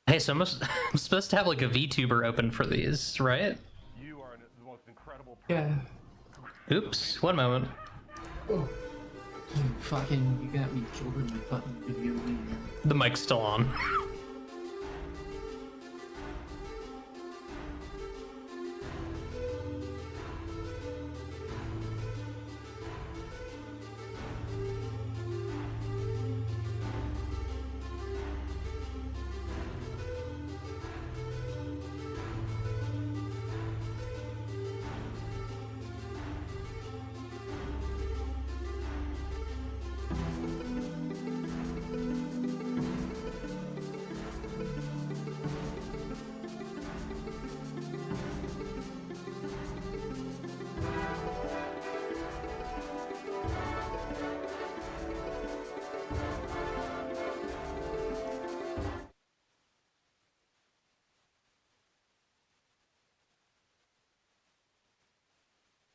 Hey, so I'm supposed to have like a VTuber open for these, right? You are the most incredible Yeah. Oops, one moment. Oh. Fucking, you got me killed in my fucking video game. The mic's still on.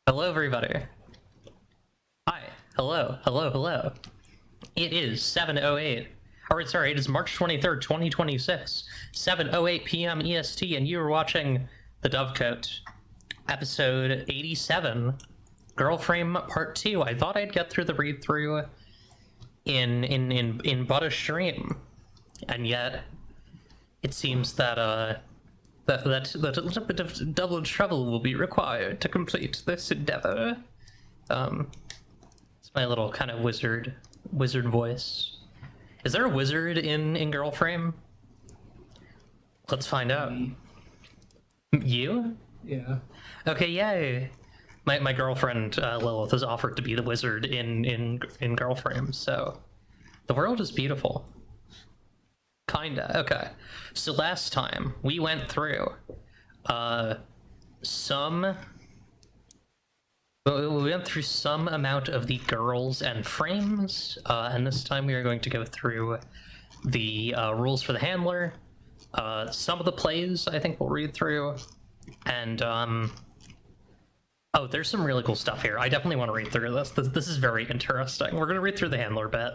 Hello, everybody. Hi. Hello. Hello. Hello. It is 7:08. Or sorry, it is March 23rd, 2026, 7:08 p.m. EST, and you are watching the Dovecote, episode 87, Girl Frame Part 2. I thought I'd get through the read-through in but a stream, and yet it seems that that a little bit of double trouble will be required to complete this endeavor. It's my little kind of wizard voice. Is there a wizard in Girl Frame? Let's find out. You? Yeah. Okay, yay. My girlfriend Lilith has offered to be the wizard in Girl Frame, so the world is beautiful. Kinda. Okay. So last time we went through some amount of the girls and frames, and this time we are going to go through the rules for the handler, some of the plays I think we'll read through, and oh, there's some really cool stuff here. I definitely want to read through this. This is very interesting. We're going to read through the handler bit,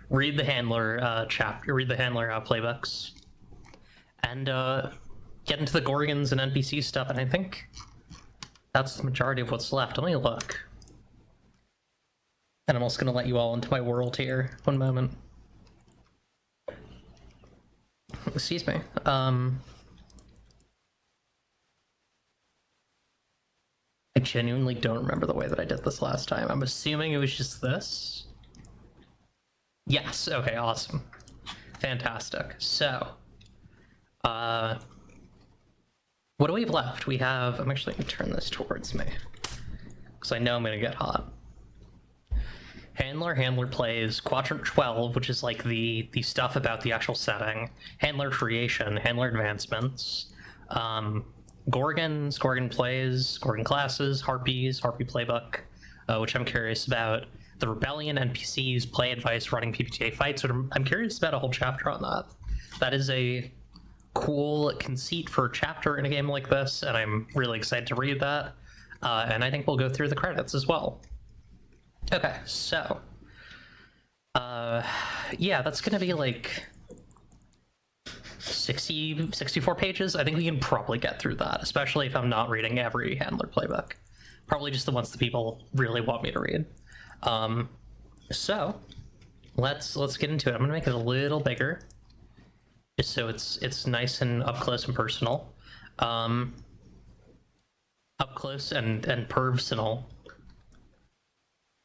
read the handler chapter, read the handler playbooks, and get into the Gorgons and NPC stuff, and I think that's the majority of what's left. Let me look. And I'm also going to let you all into my world here. One moment. Excuse me. I genuinely don't remember the way that I did this last time. I'm assuming it was just this. Yes, okay, awesome. Fantastic. So, what do we have left? We have, I'm actually going to turn this towards me, because I know I'm going to get hot. Handler plays, Quadrant 12, which is like the stuff about the actual setting, Handler creation, Handler advancements, Gorgons, Gorgon plays, Gorgon classes, Harpies, Harpy playbook, which I'm curious about, the Rebellion, NPCs, play advice, running PBTA fights, which I'm curious about a whole chapter on that. That is a cool conceit for a chapter in a game like this, and I'm really excited to read that. And I think we'll go through the credits as well. Okay, so yeah, that's gonna be like 64 pages. I think we can probably get through that, especially if I'm not reading every handler playbook. Probably just the ones that people really want me to read. So let's get into it. I'm gonna make it a little bigger, just so it's nice and up close and personal. Up close and personal.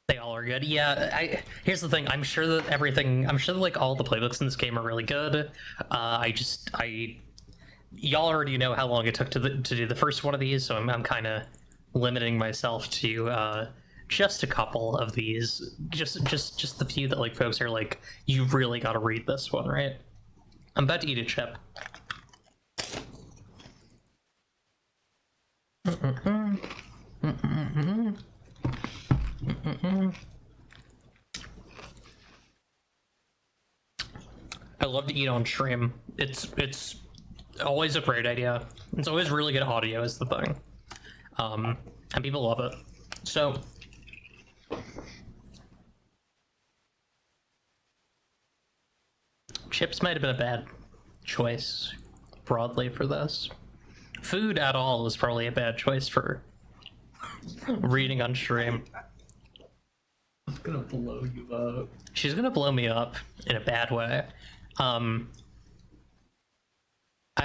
They all are good. Yeah, here's the thing. I'm sure that like all the playbooks in this game are really good. Y'all already know how long it took to do the first one of these, so I'm kind of limiting myself to just a couple of these, just the few that like folks are like, you really got to read this one, right? I'm about to eat a chip. I love to eat on stream. It's always a great idea. It's always really good audio is the thing. And people love it. So chips might have been a bad choice broadly for this. Food at all is probably a bad choice for reading on stream. I'm gonna blow you up. She's gonna blow me up in a bad way. I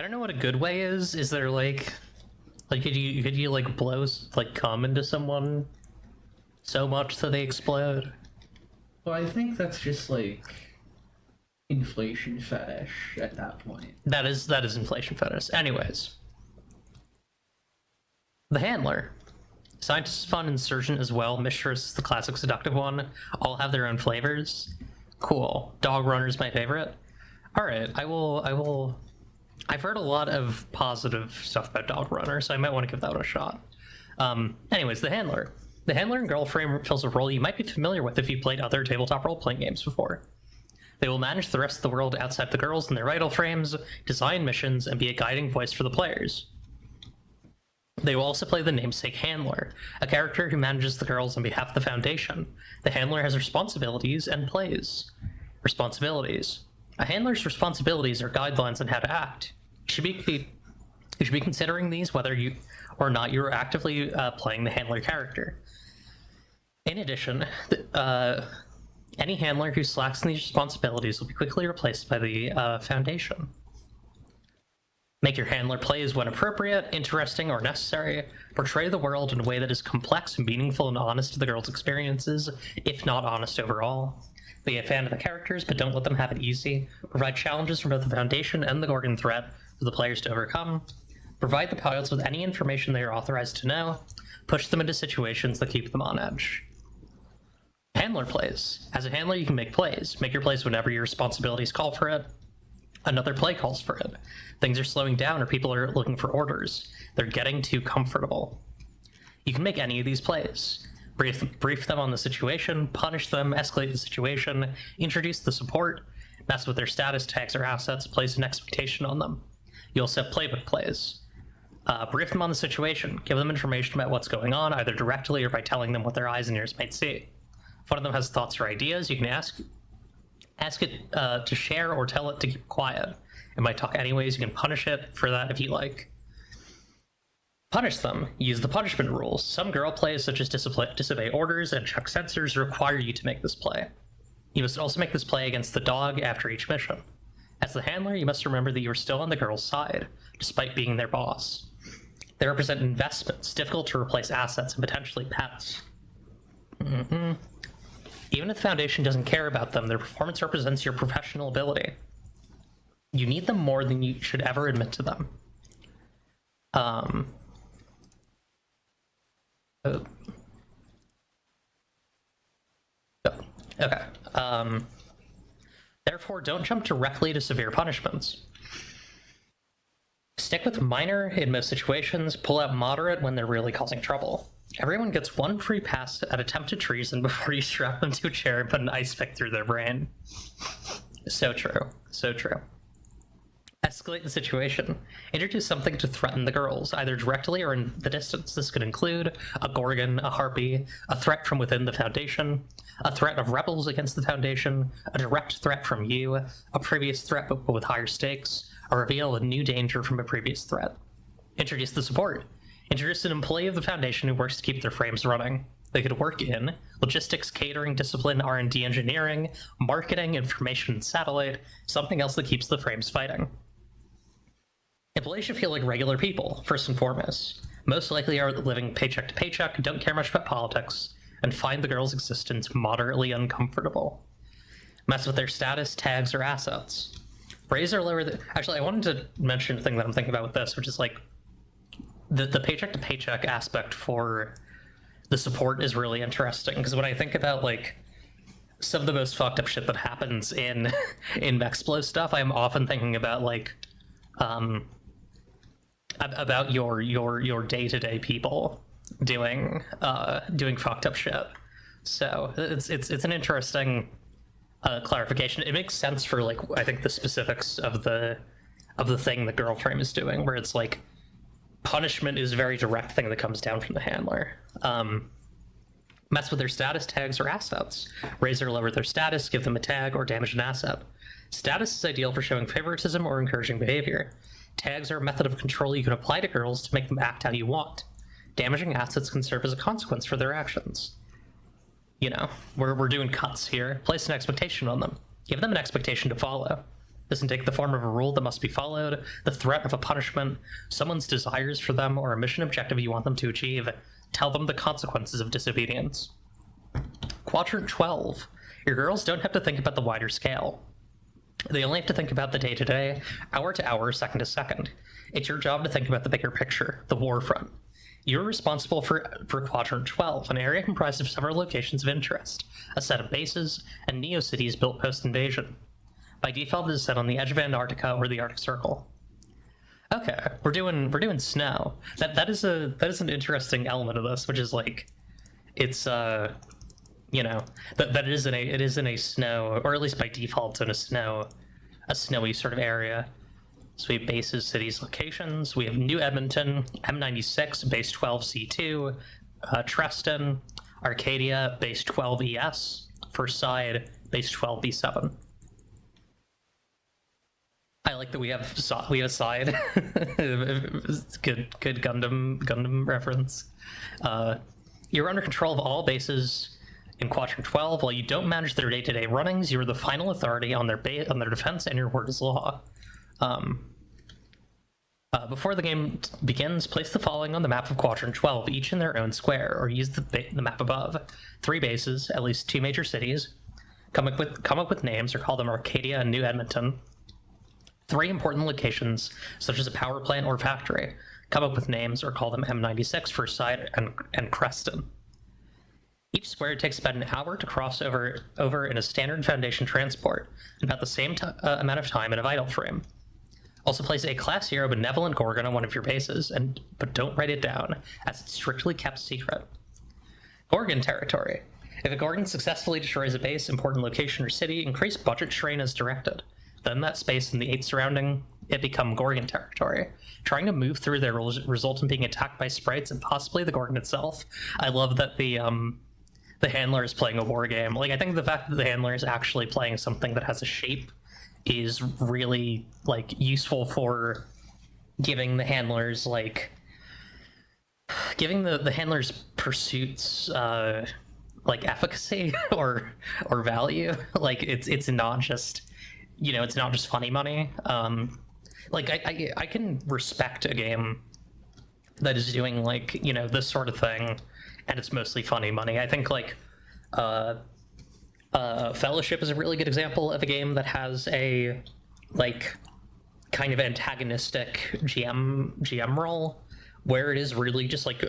don't know what a good way is. Is there like could you like blow like cum into someone so much that they explode? Well, I think that's just like inflation fetish at that point. That is inflation fetish. Anyways, the handler. Scientist, fun, and surgeon as well. Mistress is the classic seductive one. All have their own flavors. Cool. Dog runner's my favorite. All right, I will. I've heard a lot of positive stuff about Dog Runner, so I might want to give that one a shot. Anyways, the handler. The handler in Girl Frame fills a role you might be familiar with if you played other tabletop role-playing games before. They will manage the rest of the world outside the girls in their idle frames, design missions, and be a guiding voice for the players. They will also play the namesake Handler, a character who manages the girls on behalf of the Foundation. The Handler has responsibilities and plays. Responsibilities. A handler's responsibilities are guidelines on how to act. You should be considering these whether you or not you are actively playing the handler character. In addition, any handler who slacks in these responsibilities will be quickly replaced by the Foundation. Make your handler plays when appropriate, interesting, or necessary. Portray the world in a way that is complex, meaningful, and honest to the girl's experiences, if not honest overall. Be a fan of the characters, but don't let them have it easy. Provide challenges from both the Foundation and the Gorgon threat for the players to overcome. Provide the pilots with any information they are authorized to know. Push them into situations that keep them on edge. Handler plays. As a handler, you can make plays. Make your plays whenever your responsibilities call for it. Another play calls for it. Things are slowing down or people are looking for orders. They're getting too comfortable. You can make any of these plays. Brief them on the situation, punish them, escalate the situation, introduce the support, mess with their status, tags, or assets, place an expectation on them. You also have playbook plays. Brief them on the situation, give them information about what's going on, either directly or by telling them what their eyes and ears might see. If one of them has thoughts or ideas, you can ask it to share or tell it to keep quiet. It might talk anyways, you can punish it for that if you like. Punish them. Use the punishment rules. Some girl plays, such as disobey orders and check sensors, require you to make this play. You must also make this play against the dog after each mission. As the handler, you must remember that you are still on the girl's side, despite being their boss. They represent investments, difficult to replace assets, and potentially pets. Even if the Foundation doesn't care about them, their performance represents your professional ability. You need them more than you should ever admit to them. Okay. Therefore, don't jump directly to severe punishments. Stick with minor in most situations, pull out moderate when they're really causing trouble. Everyone gets one free pass at attempted treason before you strap them to a chair and put an ice pick through their brain. So true. So true. Escalate the situation. Introduce something to threaten the girls, either directly or in the distance. This could include a Gorgon, a Harpy, a threat from within the Foundation, a threat of rebels against the Foundation, a direct threat from you, a previous threat but with higher stakes, a reveal of new danger from a previous threat. Introduce the support. Introduce an employee of the Foundation who works to keep their frames running. They could work in logistics, catering, discipline, R&D engineering, marketing, information and satellite, something else that keeps the frames fighting. Employees should feel like regular people, first and foremost. Most likely are living paycheck to paycheck, don't care much about politics, and find the girl's existence moderately uncomfortable. Mess with their status, tags, or assets. Raise or lower the... Actually, I wanted to mention a thing that I'm thinking about with this, which is like the paycheck to paycheck aspect for the support is really interesting, because when I think about like some of the most fucked up shit that happens in in Mexplo stuff, I'm often thinking about like about your day-to-day people doing doing fucked up shit. So it's an interesting clarification. It makes sense for like I think the specifics of the thing the girl frame is doing, where it's like punishment is a very direct thing that comes down from the handler. Mess with their status tags or assets. Raise or lower their status, give them a tag, or damage an asset. Status is ideal for showing favoritism or encouraging behavior. Tags are a method of control you can apply to girls to make them act how you want. Damaging assets can serve as a consequence for their actions. You know, we're doing cuts here. Place an expectation on them. Give them an expectation to follow. This can take the form of a rule that must be followed, the threat of a punishment, someone's desires for them, or a mission objective you want them to achieve. Tell them the consequences of disobedience. Quadrant 12. Your girls don't have to think about the wider scale. They only have to think about the day-to-day, hour-to-hour, second-to-second. It's your job to think about the bigger picture, the war front. You're responsible for Quadrant 12, an area comprised of several locations of interest, a set of bases, and neo-cities built post-invasion. By default, it is set on the edge of Antarctica or the Arctic Circle. Okay, we're doing snow. That is an interesting element of this, which is like, it's you know, that it is in a snow, or at least by default in a snowy sort of area. So we have bases, cities, locations. We have New Edmonton, M96, base 12 C2, Treston, Arcadia, base 12 ES, First Side, base 12 B7. I like that we have a side. Good Gundam reference. You're under control of all bases in Quadrant 12. While you don't manage their day-to-day runnings, you're the final authority on their defense, and your word is law. Before the game begins, place the following on the map of Quadrant 12, each in their own square, or use the map above. 3 bases, at least 2 major cities. Come up with names, or call them Arcadia and New Edmonton. 3 important locations, such as a power plant or factory. Come up with names, or call them M96, First Side, and Creston. Each square takes about an hour to cross over in a standard Foundation transport, and about the same amount of time in a vital frame. Also place a Class Hero Benevolent Gorgon on one of your bases, but don't write it down, as it's strictly kept secret. Gorgon territory. If a Gorgon successfully destroys a base, important location, or city, increase budget strain as directed. Then that space and the 8 surrounding it become Gorgon territory. Trying to move through there will result in being attacked by sprites and possibly the Gorgon itself. I love that the handler is playing a war game. Like, I think the fact that the handler is actually playing something that has a shape is really, like, useful for giving the handlers, like, giving the handlers' pursuits, like, efficacy or value. Like, it's not just, you know, it's not just funny money. Like, I can respect a game that is doing, like, you know, this sort of thing, and it's mostly funny money. I think, like, Fellowship is a really good example of a game that has a, like, kind of antagonistic GM role, where it is really just, like,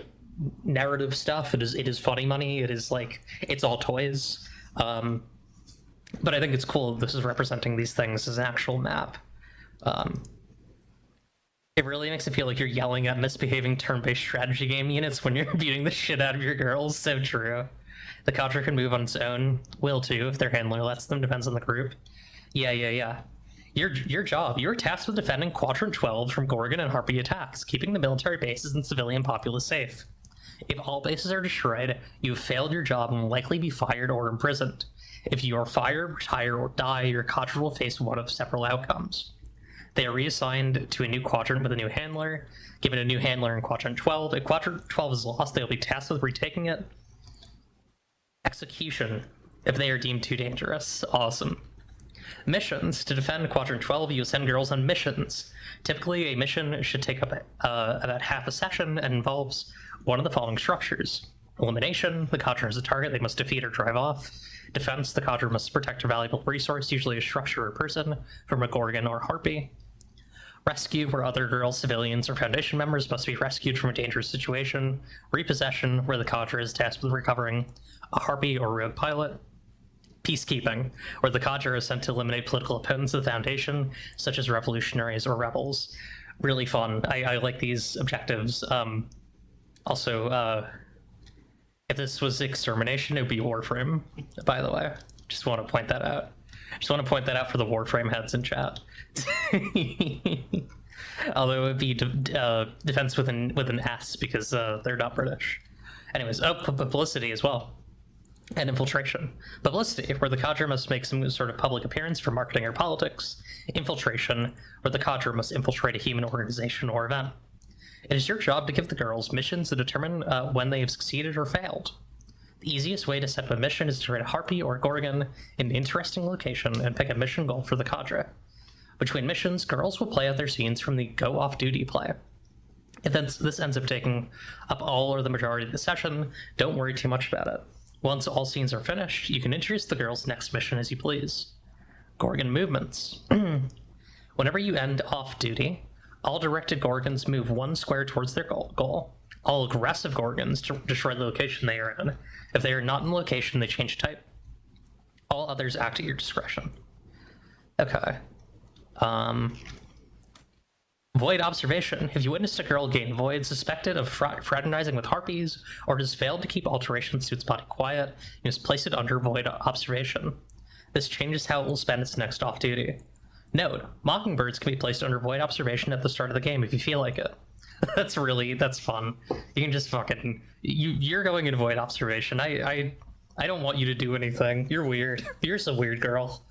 narrative stuff. It is funny money. It is, like, it's all toys. But I think it's cool this is representing these things as an actual map. It really makes it feel like you're yelling at misbehaving turn-based strategy game units when you're beating the shit out of your girls. So true. The Contra can move on its own. Will too, if their handler lets them. Depends on the group. Yeah. Your job. You're tasked with defending Quadrant 12 from Gorgon and Harpy attacks, keeping the military bases and civilian populace safe. If all bases are destroyed, you've failed your job and will likely be fired or imprisoned. If you are fired, retire, or die, your Contra will face one of several outcomes. They are reassigned to a new quadrant with a new handler. Given a new handler in Quadrant 12, if Quadrant 12 is lost, they will be tasked with retaking it. Execution, if they are deemed too dangerous. Awesome. Missions. To defend Quadrant 12, you send girls on missions. Typically, a mission should take up about half a session and involves one of the following structures. Elimination, the cadre has a target they must defeat or drive off. Defense, the cadre must protect a valuable resource, usually a structure or person, from a Gorgon or Harpy. Rescue, where other girls, civilians, or Foundation members must be rescued from a dangerous situation. Repossession, where the cadre is tasked with recovering a Harpy or rogue pilot. Peacekeeping, where the cadre is sent to eliminate political opponents of the Foundation, such as revolutionaries or rebels. Really fun. I like these objectives. Also, if this was extermination, it would be Warframe, by the way. Just want to point that out. Just want to point that out for the Warframe heads in chat. Although it would be defense with an S, because they're not British. Anyways, publicity as well. And infiltration. Publicity, where the cadre must make some sort of public appearance for marketing or politics. Infiltration, where the cadre must infiltrate a human organization or event. It is your job to give the girls missions to determine when they have succeeded or failed. The easiest way to set up a mission is to write a Harpy or a Gorgon in an interesting location and pick a mission goal for the cadre. Between missions, girls will play out their scenes from the Go Off Duty play. If this ends up taking up all or the majority of the session, don't worry too much about it. Once all scenes are finished, you can introduce the girls' next mission as you please. Gorgon movements. Whenever you end off duty, all directed Gorgons move 1 square towards their goal. All aggressive Gorgons destroy the location they are in. If they are not in the location, they change type. All others act at your discretion. Okay. Void observation. If you witnessed a girl gain void suspected of fraternizing with harpies, or has failed to keep alterations to its body quiet, you must place it under void observation. This changes how it will spend its next off duty. Note, mockingbirds can be placed under void observation at the start of the game if you feel like it. That's fun. You can just fucking you're going into void observation. I don't want you to do anything. You're weird. You're a weird girl.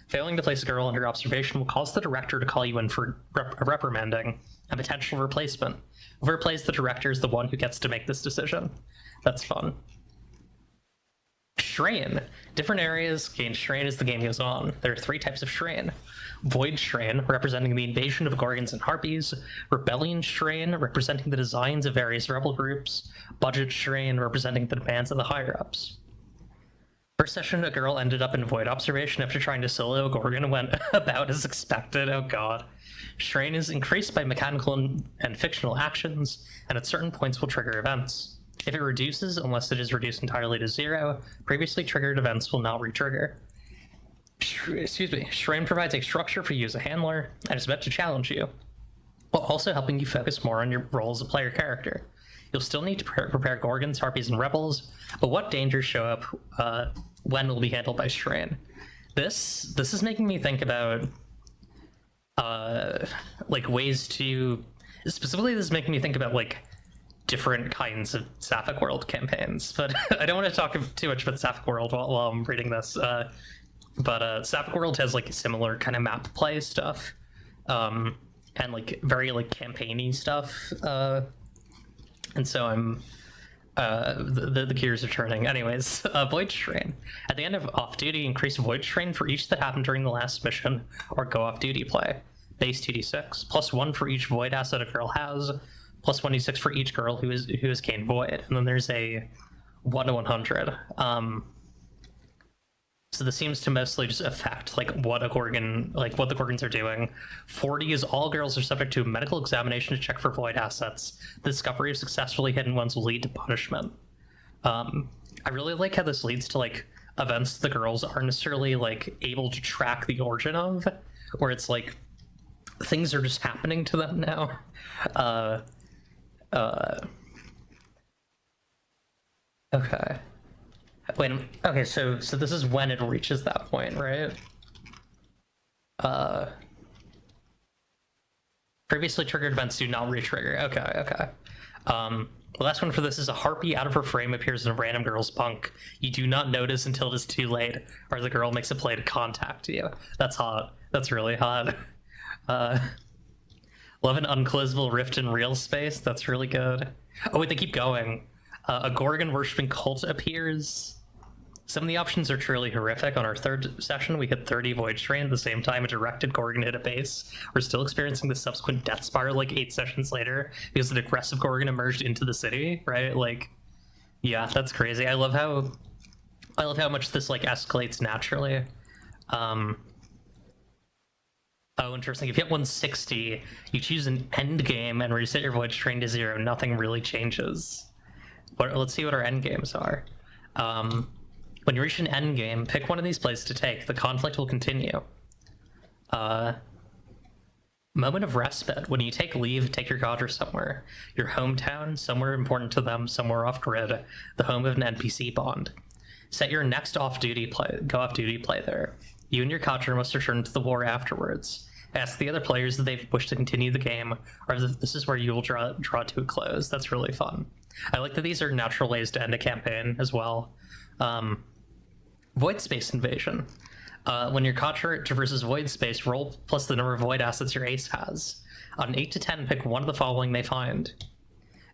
Failing to place a girl under observation will cause the director to call you in for reprimanding a potential replacement. Whoever plays the director is the one who gets to make this decision. That's fun. Strain. Different areas gain strain as the game goes on. There are 3 types of strain. Void strain, representing the invasion of Gorgons and Harpies. Rebellion strain, representing the designs of various rebel groups. Budget strain, representing the demands of the higher-ups. First session, a girl ended up in void observation after trying to solo a Gorgon and went about as expected. Oh god. Strain is increased by mechanical and fictional actions, and at certain points will trigger events. If it reduces, unless it is reduced entirely to 0, previously triggered events will not re-trigger. Strain provides a structure for you as a handler, and is meant to challenge you, while also helping you focus more on your role as a player character. You'll still need to prepare Gorgons, Harpies, and Rebels, but what dangers show up when will be handled by Strain? This is making me think about like ways to... Specifically, this is making me think about like different kinds of Sapphic World campaigns, but I don't want to talk too much about Sapphic World while I'm reading this. But Sapphic World has like similar kind of map play stuff, and like very like campaigny stuff. And so I'm the gears are turning. Anyways, Void Strain. At the end of off-duty, increase Void Strain for each that happened during the last mission or go off-duty play. Base 2d6, +1 for each Void asset a girl has, +1d6 for each girl who has gained Void. And then there's a 1 to 100. So this seems to mostly just affect like what the Gorgons are doing. 40 is all girls are subject to a medical examination to check for void assets. The discovery of successfully hidden ones will lead to punishment. I really like how this leads to like events the girls aren't necessarily like able to track the origin of, where it's like things are just happening to them now. Okay. Wait, okay, so this is when it reaches that point, right? Previously triggered events do not re-trigger. Okay. The last one for this is a harpy out of her frame appears in a random girl's bunk. You do not notice until it is too late, or the girl makes a play to contact you. That's hot. That's really hot. Love an unclosable rift in real space. That's really good. Oh wait, they keep going. A Gorgon worshipping cult appears. Some of the options are truly horrific. On our third session, we hit 30 Void Strain at the same time a directed Gorgon hit a base. We're still experiencing the subsequent death spiral like 8 sessions later because an aggressive Gorgon emerged into the city, right? Like, yeah, that's crazy. I love how much this like escalates naturally. Oh, interesting. If you hit 160, you choose an end game and reset your void strain to 0. Nothing really changes. But let's see what our end games are. When you reach an end game, pick one of these plays to take. The conflict will continue. Moment of respite. When you take leave, take your godder somewhere. Your hometown, somewhere important to them, somewhere off-grid, the home of an NPC bond. Set your next off-duty play. Go off-duty play there. You and your codger must return to the war afterwards. Ask the other players if they wish to continue the game, or if this is where you will draw to a close. That's really fun. I like that these are natural ways to end a campaign as well. Void Space Invasion. When your codger traverses void space, roll plus the number of void assets your ace has. On 8 to 10, pick one of the following they find.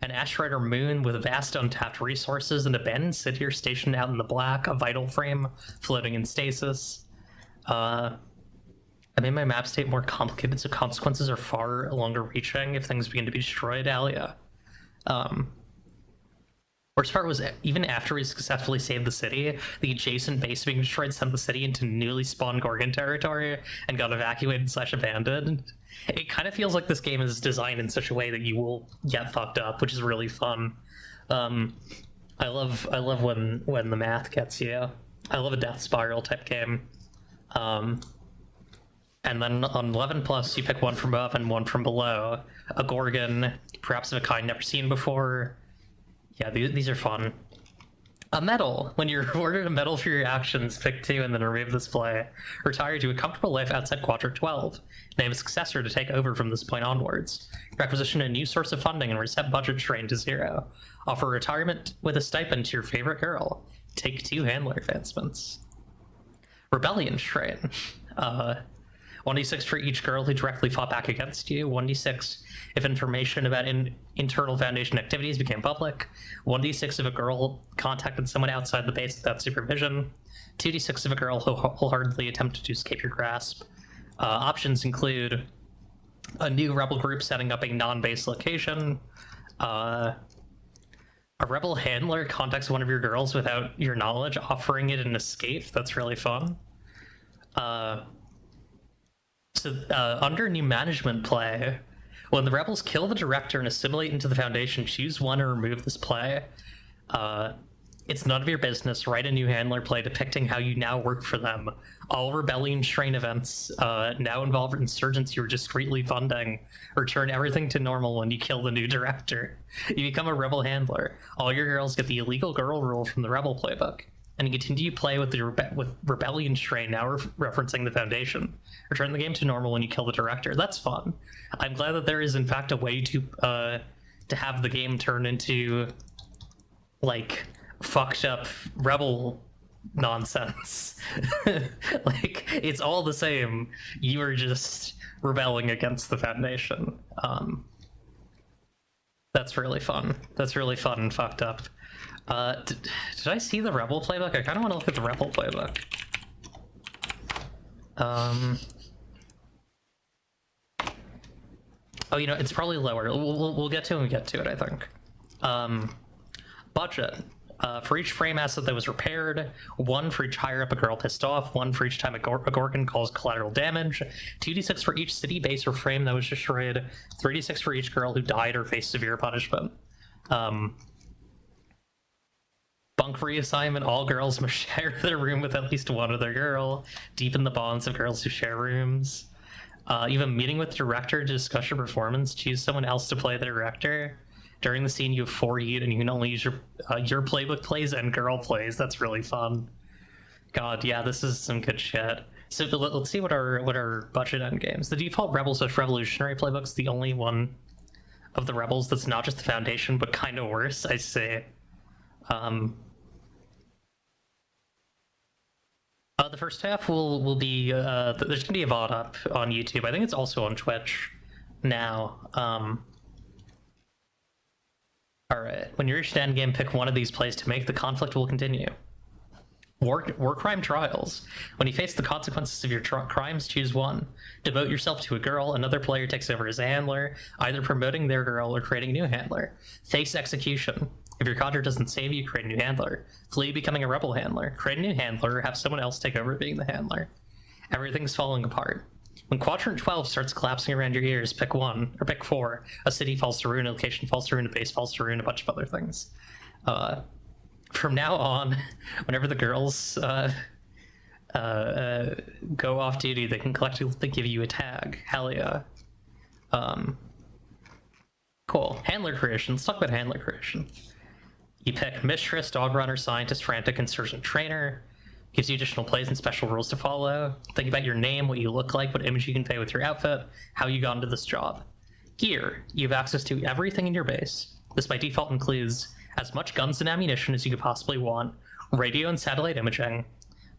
An asteroid or moon with vast untapped resources, an abandoned city or station out in the black, a vital frame floating in stasis. I made my map state more complicated, so consequences are far longer reaching if things begin to be destroyed. Alia. Worst part was, even after we successfully saved the city, the adjacent base being destroyed sent the city into newly spawned Gorgon territory and got evacuated / abandoned. It kind of feels like this game is designed in such a way that you will get fucked up, which is really fun. I love when the math gets you. I love a death spiral type game. And then on 11+, you pick one from above and one from below. A Gorgon, perhaps of a kind never seen before. Yeah, these are fun. A medal. When you're awarded a medal for your actions, pick 2 and then remove this play. Retire to a comfortable life outside Quadrant 12. Name a successor to take over from this point onwards. Requisition a new source of funding and reset budget strain to 0. Offer retirement with a stipend to your favorite girl. Take 2 handler advancements. Rebellion strain. 1d6 for each girl who directly fought back against you. 1d6 if information about internal Foundation activities became public. 1d6 if a girl contacted someone outside the base without supervision. 2d6 if a girl wholeheartedly attempted to escape your grasp. Options include a new rebel group setting up a non-base location. A rebel handler contacts one of your girls without your knowledge, offering it an escape. That's really fun. Under new management play, when the rebels kill the director and assimilate into the Foundation, choose one and remove this play. It's none of your business. Write a new handler play depicting how you now work for them. All Rebellion Strain events now involve insurgents you are discreetly funding. Return everything to normal when you kill the new director. You become a rebel handler. All your girls get the illegal girl rule from the rebel playbook. And you continue to play with with Rebellion Strain, now referencing the Foundation. Return the game to normal when you kill the director. That's fun. I'm glad that there is, in fact, a way to have the game turn into, like, fucked up rebel nonsense. Like, it's all the same. You are just rebelling against the Foundation. That's really fun. That's really fun and fucked up. Did I see the Rebel playbook? I kind of want to look at the Rebel playbook. Oh, you know, it's probably lower. We'll get to it when we get to it, I think. Budget. For each frame asset that was repaired, 1 for each higher up a girl pissed off, 1 for each time a Gorgon caused collateral damage, 2d6 for each city, base, or frame that was destroyed, 3d6 for each girl who died or faced severe punishment. Bunk reassignment, all girls must share their room with at least one other girl. Deepen the bonds of girls who share rooms. You have a meeting with the director to discuss your performance. Choose someone else to play the director. During the scene, you have 4 heat, and you can only use your playbook plays and girl plays. That's really fun. God, yeah, this is some good shit. So let's see what our budget end games. The default Rebel/Revolutionary playbook's the only one of the Rebels that's not just the Foundation, but kind of worse, I say. The first half will be there's gonna be a VOD up on YouTube. I think it's also on Twitch now. All right. When you reach the end game, pick one of these plays to make. The conflict will continue. War crime trials. When you face the consequences of your crimes, choose one. Devote yourself to a girl. Another player takes over as a handler, either promoting their girl or creating a new handler. Face execution. If your codger doesn't save you, create a new handler. Flee becoming a rebel handler. Create a new handler or have someone else take over being the handler. Everything's falling apart. When quadrant 12 starts collapsing around your ears, pick 1, or pick 4. A city falls to ruin, a location falls to ruin, a base falls to ruin, a bunch of other things. From now on, whenever the girls go off duty, they can collectively give you a tag. Hell yeah. Cool. Handler creation. Let's talk about handler creation. You pick Mistress, Dog Runner, Scientist, Frantic, Insurgent, Trainer. Gives you additional plays and special rules to follow. Think about your name, what you look like, what image you can pay with your outfit, how you got into this job. Gear. You have access to everything in your base. This by default includes as much guns and ammunition as you could possibly want, radio and satellite imaging,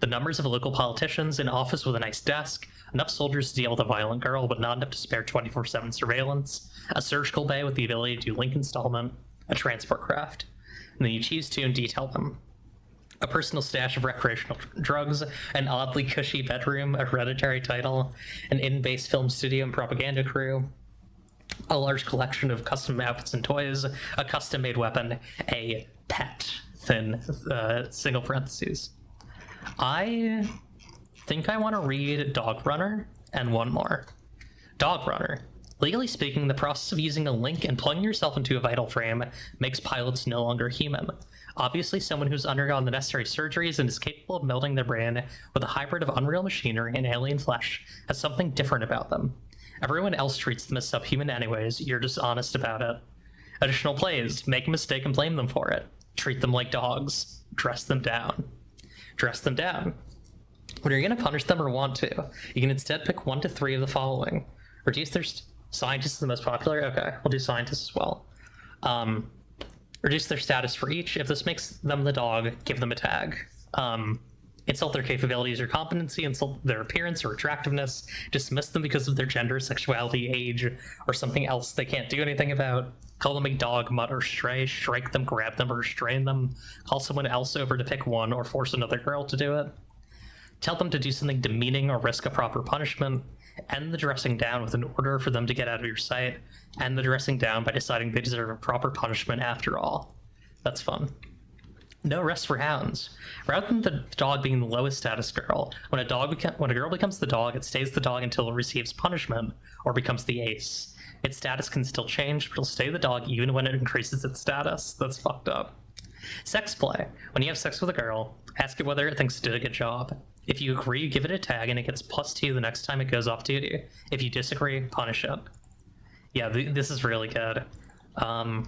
the numbers of local politicians, an office with a nice desk, enough soldiers to deal with a violent girl but not enough to spare 24/7 surveillance, a surgical bay with the ability to do link installment, a transport craft. And then you choose to and detail them. A personal stash of recreational drugs, an oddly cushy bedroom, a hereditary title, an in-base film studio and propaganda crew, a large collection of custom outfits and toys, a custom-made weapon, a pet, thin single parentheses. I think I want to read Dog Runner and one more. Dog Runner. Legally speaking, the process of using a link and plugging yourself into a vital frame makes pilots no longer human. Obviously, someone who's undergone the necessary surgeries and is capable of melding their brain with a hybrid of unreal machinery and alien flesh has something different about them. Everyone else treats them as subhuman anyways, you're just honest about it. Additional plays. Make a mistake and blame them for it. Treat them like dogs. Dress them down. Dress them down. When you're going to punish them or want to, you can instead pick 1 to 3 of the following. Reduce their... Scientist is the most popular? Okay, we'll do scientist as well. Reduce their status for each. If this makes them the dog, give them a tag. Insult their capabilities or competency, insult their appearance or attractiveness, dismiss them because of their gender, sexuality, age, or something else they can't do anything about. Call them a dog, mutt, or stray, strike them, grab them, or restrain them. Call someone else over to pick 1 or force another girl to do it. Tell them to do something demeaning or risk a proper punishment. End the dressing down with an order for them to get out of your sight. End the dressing down by deciding they deserve a proper punishment after all. That's fun. No rest for hounds. Rather than the dog being the lowest status girl, when a girl becomes the dog, it stays the dog until it receives punishment or becomes the ace. Its status can still change, but it'll stay the dog even when it increases its status. That's fucked up. Sex play. When you have sex with a girl, ask it whether it thinks it did a good job. If you agree, give it a tag and it gets +2 the next time it goes off duty. If you disagree, punish it. Yeah, this is really good. Dog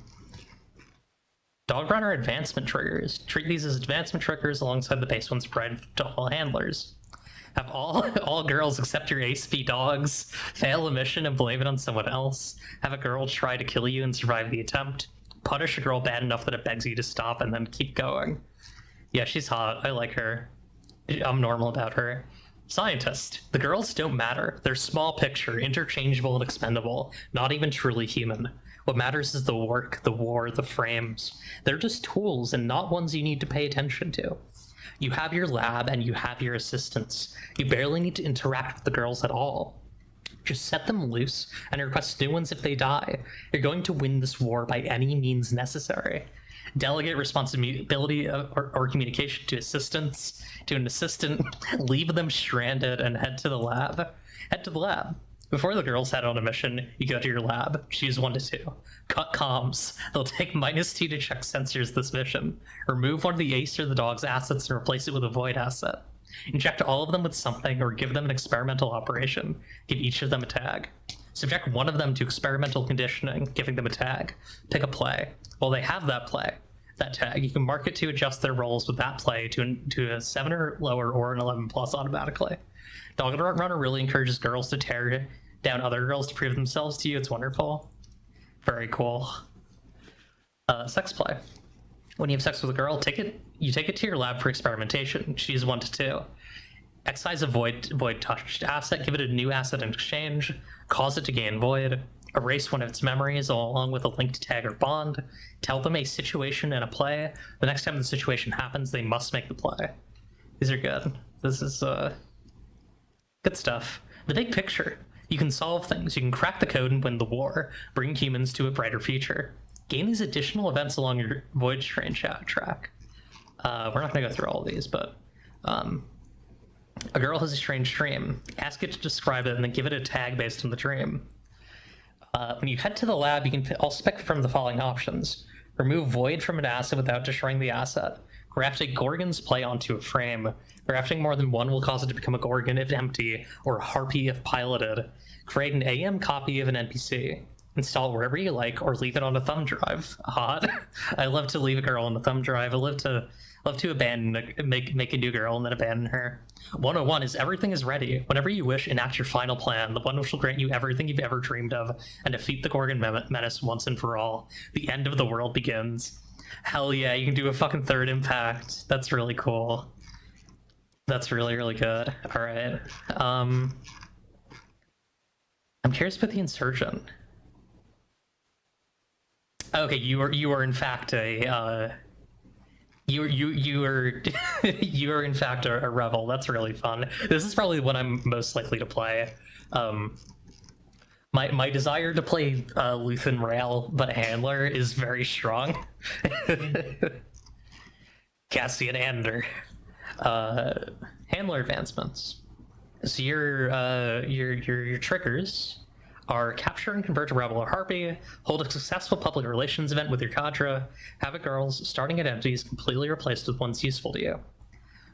Runner advancement triggers. Treat these as advancement triggers alongside the base ones provided to all handlers. Have all girls except your ace be dogs. Fail a mission and blame it on someone else. Have a girl try to kill you and survive the attempt. Punish a girl bad enough that it begs you to stop and then keep going. Yeah, she's hot. I like her. I'm normal about her. Scientist. The girls don't matter. They're small picture, interchangeable and expendable, not even truly human. What matters is the work, the war, the frames. They're just tools and not ones you need to pay attention to. You have your lab and you have your assistants. You barely need to interact with the girls at all. Just set them loose and request new ones if they die. You're going to win this war by any means necessary. Delegate responsibility or communication to assistants, to an assistant, leave them stranded, and head to the lab. Head to the lab. Before the girls head on a mission, you go to your lab. Choose 1 to 2. Cut comms. They'll take -2 to check sensors this mission. Remove one of the ace or the dog's assets and replace it with a void asset. Inject all of them with something or give them an experimental operation. Give each of them a tag. Subject one of them to experimental conditioning, giving them a tag. Pick a play. While they have that tag, you can mark it to adjust their roles with that play to a 7 or lower or an 11+ automatically. Dog Runner really encourages girls to tear down other girls to prove themselves to you. It's wonderful. Very cool. Sex play. When you have sex with a girl, you take it to your lab for experimentation. Choose 1 to 2. Excise a void touched asset, give it a new asset in exchange, cause it to gain void, erase one of its memories along with a linked tag or bond, tell them a situation and a play. The next time the situation happens, they must make the play. These are good. This is good stuff. The big picture. You can solve things. You can crack the code and win the war. Bring humans to a brighter future. Gain these additional events along your Void Train track. We're not going to go through all of these, but A girl has a strange dream. Ask it to describe it and then give it a tag based on the dream. When you head to the lab, you can also pick from the following options. Remove void from an asset without destroying the asset. Graft a Gorgon's play onto a frame. Grafting more than one will cause it to become a Gorgon if empty, or a Harpy if piloted. Create an AM copy of an NPC. Install it wherever you like, or leave it on a thumb drive. Hot. I love to leave a girl on a thumb drive. I love to abandon, make a new girl and then abandon her. 101 is everything is ready. Whenever you wish, enact your final plan, the one which will grant you everything you've ever dreamed of, and defeat the Gorgon menace once and for all. The end of the world begins. Hell yeah, you can do a fucking third impact. That's really cool. That's really, really good. Alright. I'm curious about the Insurgent. Okay, you are in fact a you are you are in fact a rebel. That's really fun. This is probably what I'm most likely to play. My desire to play Luthen Rail but handler is very strong. Cassian Ander. Handler advancements. So your triggers are capture and convert a rebel or harpy, hold a successful public relations event with your cadre, have a girl's starting identities completely replaced with ones useful to you.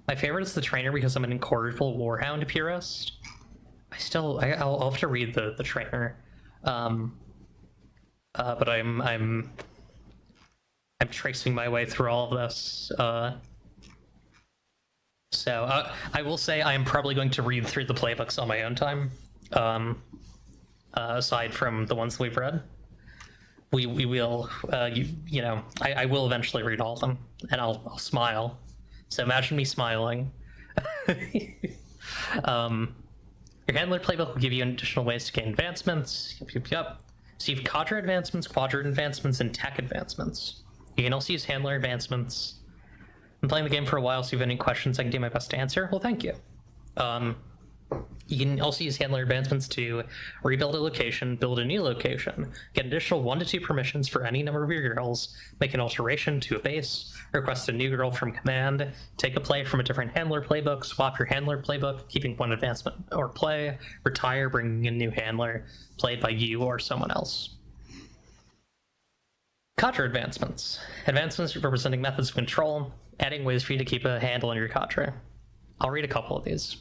My favorite is the trainer because I'm an incorrigible warhound purist. I'll have to read the trainer, but I'm tracing my way through all of this. So I will say I am probably going to read through the playbooks on my own time. Aside from the ones we've read, we will I will eventually read all of them, and I'll smile. So imagine me smiling. Your handler playbook will give you additional ways to gain advancements. Yep. So you have cadre advancements, quadrant advancements, and tech advancements. You can also use handler advancements. I'm playing the game for a while, so if you have any questions I can do my best to answer. Well, thank you. You can also use handler advancements to rebuild a location, build a new location, get additional 1 to 2 permissions for any number of your girls, make an alteration to a base, request a new girl from command, take a play from a different handler playbook, swap your handler playbook, keeping 1 advancement or play, retire, bringing in a new handler, played by you or someone else. Cadre advancements. Advancements representing methods of control, adding ways for you to keep a handle on your cadre. I'll read a couple of these.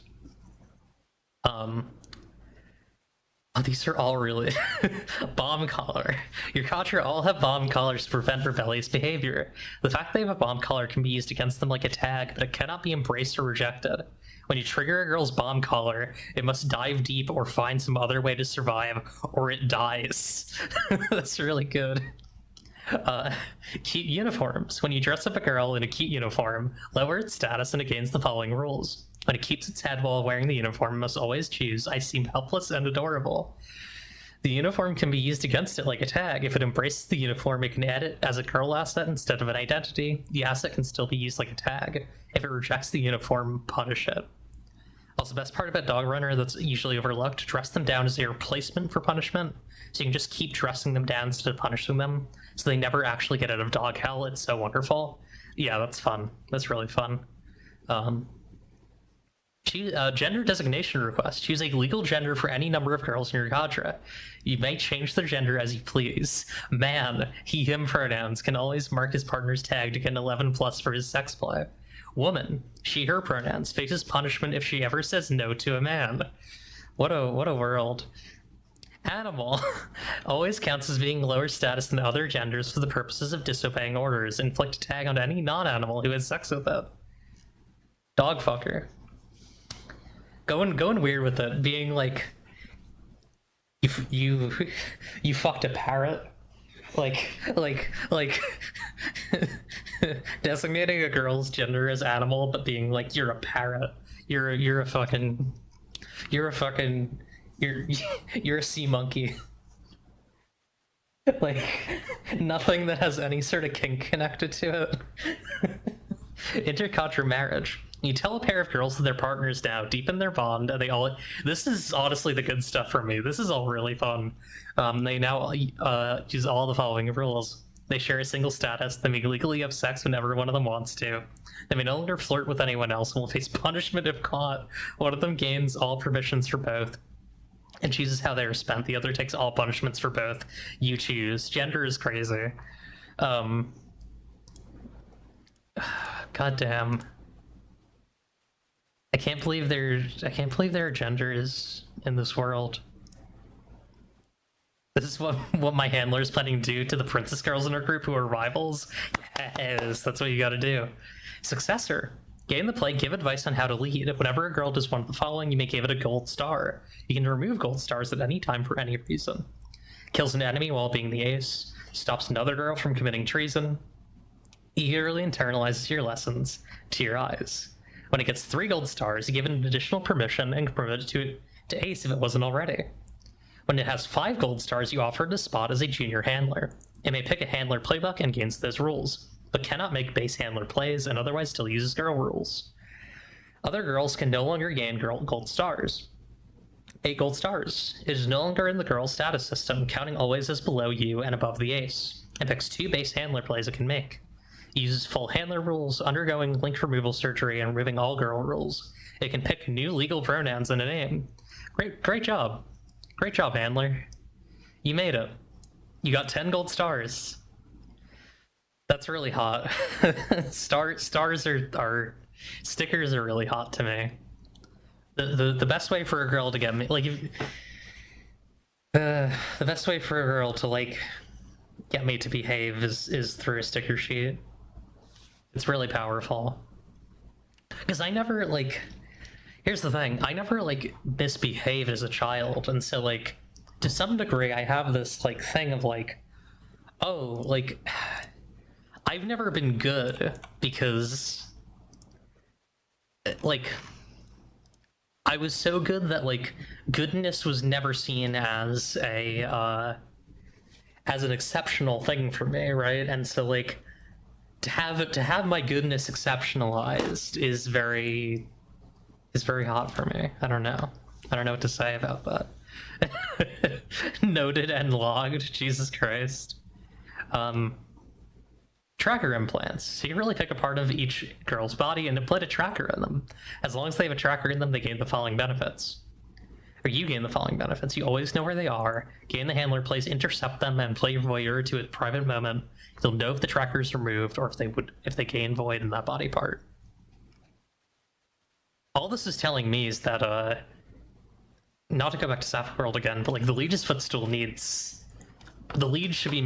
These are all really bomb collar. Your cadre all have bomb collars to prevent rebellious behavior. The fact they have a bomb collar can be used against them like a tag, but it cannot be embraced or rejected. When you trigger a girl's bomb collar, it must dive deep or find some other way to survive, or it dies. That's really good. Cute uniforms. When you dress up a girl in a cute uniform, lower its status and it gains the following rules. When it keeps its head while wearing the uniform, it must always choose, I seem helpless and adorable. The uniform can be used against it like a tag. If it embraces the uniform, it can add it as a girl asset instead of an identity. The asset can still be used like a tag. If it rejects the uniform, punish it. Also, the best part about Dog Runner that's usually overlooked, dress them down as a replacement for punishment. So you can just keep dressing them down instead of punishing them, so they never actually get out of dog hell. It's so wonderful. Yeah, that's fun. That's really fun. Gender designation request. Choose a legal gender for any number of girls in your cadre. You may change their gender as you please. Man, he, him pronouns can always mark his partner's tag to get an 11+ for his sex play. Woman, she, her pronouns, faces punishment if she ever says no to a man. What a world. Animal always counts as being lower status than other genders for the purposes of disobeying orders. Inflict a tag on any non-animal who has sex with it. Dog fucker. Going weird with it, being like, you fucked a parrot, like designating a girl's gender as animal, but being like, you're a parrot, you're a sea monkey. Like, nothing that has any sort of kink connected to it. Intercadre marriage. You tell a pair of girls that their partners now deepen their bond, and they all. This is honestly the good stuff for me. This is all really fun. They now use all the following rules. They share a single status. They may legally have sex whenever one of them wants to. They may no longer flirt with anyone else and will face punishment if caught. One of them gains all permissions for both and chooses how they are spent. The other takes all punishments for both. You choose. Gender is crazy. God damn. I can't believe there are genders in this world. This is what my handler is planning to do to the princess girls in our group who are rivals. Yes, that's what you gotta do. Successor. Game the play, give advice on how to lead. Whenever a girl does one of the following, you may give it a gold star. You can remove gold stars at any time for any reason. Kills an enemy while being the ace. Stops another girl from committing treason. Eagerly internalizes your lessons to your eyes. When it gets 3 gold stars, you give it an additional permission and promote it to ace if it wasn't already. When it has 5 gold stars, you offer it a spot as a junior handler. It may pick a handler playbook and gains those rules, but cannot make base handler plays and otherwise still uses girl rules. Other girls can no longer gain gold stars. 8 gold stars. It is no longer in the girl status system, counting always as below you and above the ace. It picks 2 base handler plays it can make. It uses full handler rules, undergoing link removal surgery, and removing all girl rules. It can pick new legal pronouns in a name. Great job. Great job, handler. You made it. You got 10 gold stars. That's really hot. Stars are stickers are really hot to me. The best way for a girl to get me, like, the best way for a girl to, like, get me to behave is through a sticker sheet. It's really powerful. Because I never, like, here's the thing, I never, like, misbehaved as a child, and so, like, to some degree I have this, like, thing of, like, oh, like, I've never been good because, like, I was so good that, like, goodness was never seen as an exceptional thing for me, right? And so, like, to have my goodness exceptionalized is very hot for me. I don't know what to say about that. Noted and logged. Jesus Christ. Tracker implants. So you really pick a part of each girl's body and implant a tracker in them. As long as they have a tracker in them, they gain the following benefits. Or you gain the following benefits. You always know where they are, gain the handler plays, intercept them, and play voyeur to a private moment. You'll know if the tracker is removed or if they gain void in that body part. All this is telling me is that, not to go back to Sapphire World again, but, like, the Liege's Footstool needs... The Liege should be,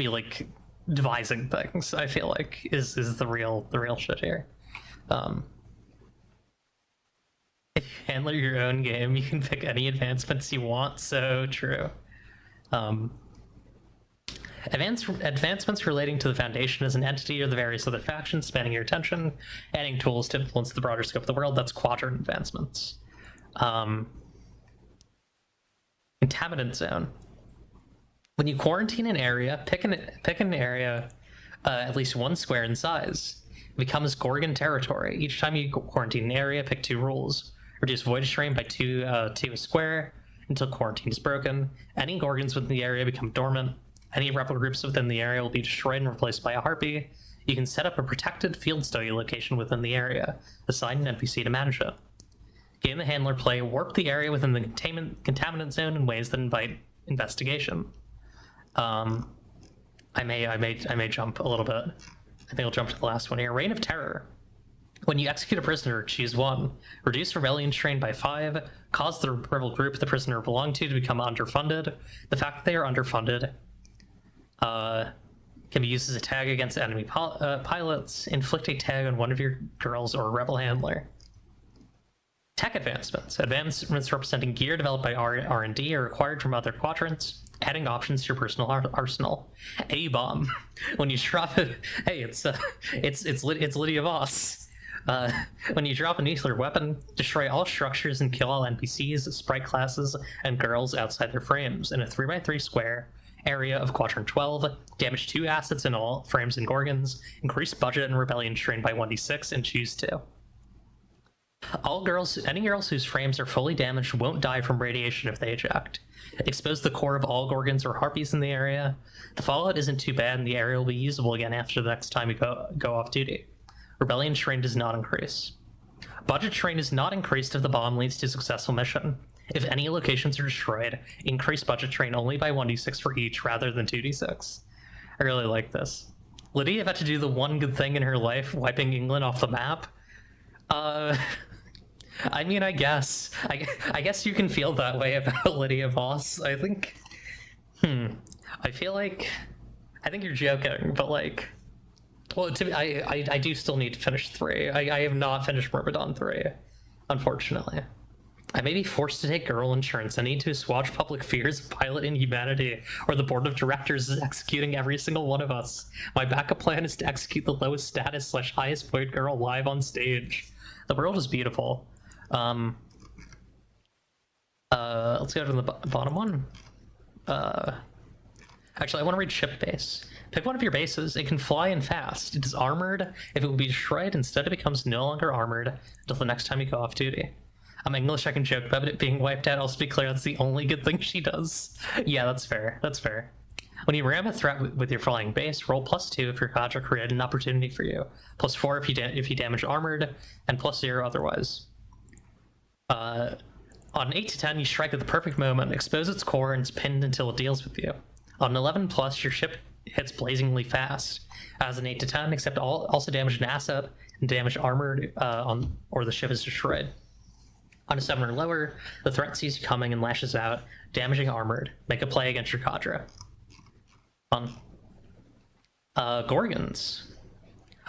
like, devising things, I feel like, is the real shit here. If you handle your own game, you can pick any advancements you want, so true. Advancements relating to the Foundation as an entity or the various other factions spanning your attention, adding tools to influence the broader scope of the world, that's quadrant advancements. Contaminant Zone. When you quarantine an area, pick an area at least 1 square in size. It becomes Gorgon territory. Each time you quarantine an area, pick 2 rules. Reduce void strain by 2 a square until quarantine is broken. Any Gorgons within the area become dormant. Any rebel groups within the area will be destroyed and replaced by a harpy. You can set up a protected field study location within the area. Assign an NPC to manage it. Gain the handler play, warp the area within the contaminant zone in ways that invite investigation. I may jump a little bit. I think I'll jump to the last one here. Reign of Terror. When you execute a prisoner, choose 1. Reduce rebellion strain by 5. Cause the rebel group the prisoner belonged to become underfunded. The fact that they are underfunded can be used as a tag against enemy pilots. Inflict a tag on one of your girls or a rebel handler. Tech advancements. Advancements representing gear developed by R&D are required from other quadrants, adding options to your personal arsenal. A-bomb. When you drop it, hey, it's Lydia Voss. When you drop a nuclear weapon, destroy all structures and kill all NPCs, sprite classes, and girls outside their frames in a 3x3 square area of quadrant 12. Damage 2 assets in all frames and Gorgons. Increase budget and rebellion strain by 1d6 and choose 2. Any girls whose frames are fully damaged won't die from radiation if they eject. Expose the core of all Gorgons or Harpies in the area. The fallout isn't too bad, and the area will be usable again after the next time you go off duty. Rebellion terrain does not increase. Budget terrain is not increased if the bomb leads to a successful mission. If any locations are destroyed, increase budget terrain only by 1d6 for each rather than 2d6. I really like this. Lydia had to do the one good thing in her life, wiping England off the map. I mean, I guess you can feel that way about Lydia Voss. I think, I think you're joking, but like, well, to me, I do still need to finish 3. I have not finished Myrmidon 3, unfortunately. I may be forced to take girl insurance. I need to assuage public fears of pilot inhumanity, or the board of directors is executing every single one of us. My backup plan is to execute the lowest status / highest void girl live on stage. The world is beautiful. Let's go to the bottom one. Actually, I want to read ship base. Pick one of your bases. It can fly and fast. It is armored. If it will be destroyed, instead it becomes no longer armored until the next time you go off duty. I'm English, I can joke about it being wiped out. Also, be clear, that's the only good thing she does. Yeah, that's fair. That's fair. When you ram a threat with your flying base, roll +2 if your cadre created an opportunity for you, +4 if you damage armored, and +0 otherwise. On 8 to 10, you strike at the perfect moment, expose its core, and it's pinned until it deals with you. On 11+, your ship hits blazingly fast. As an 8 to 10, except also damage an asset and damage armored or the ship is destroyed. On a 7 or lower, the threat sees you coming and lashes out, damaging armored. Make a play against your cadre. Fun. Gorgons.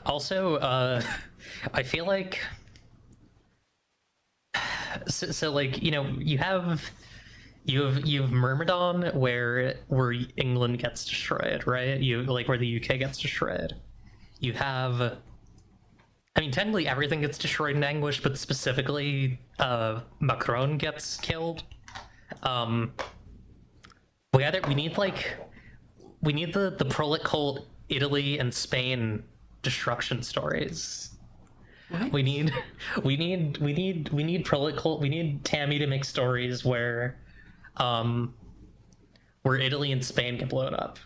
Also, I feel like... So like, you know, you have Myrmidon where England gets destroyed, right? You like where the UK gets destroyed. You have... I mean, technically everything gets destroyed in Anguish, but specifically Macron gets killed. We need the Prolet cult Italy and Spain destruction stories. What? We need Prolet cult. We need Tammy to make stories where Italy and Spain get blown up.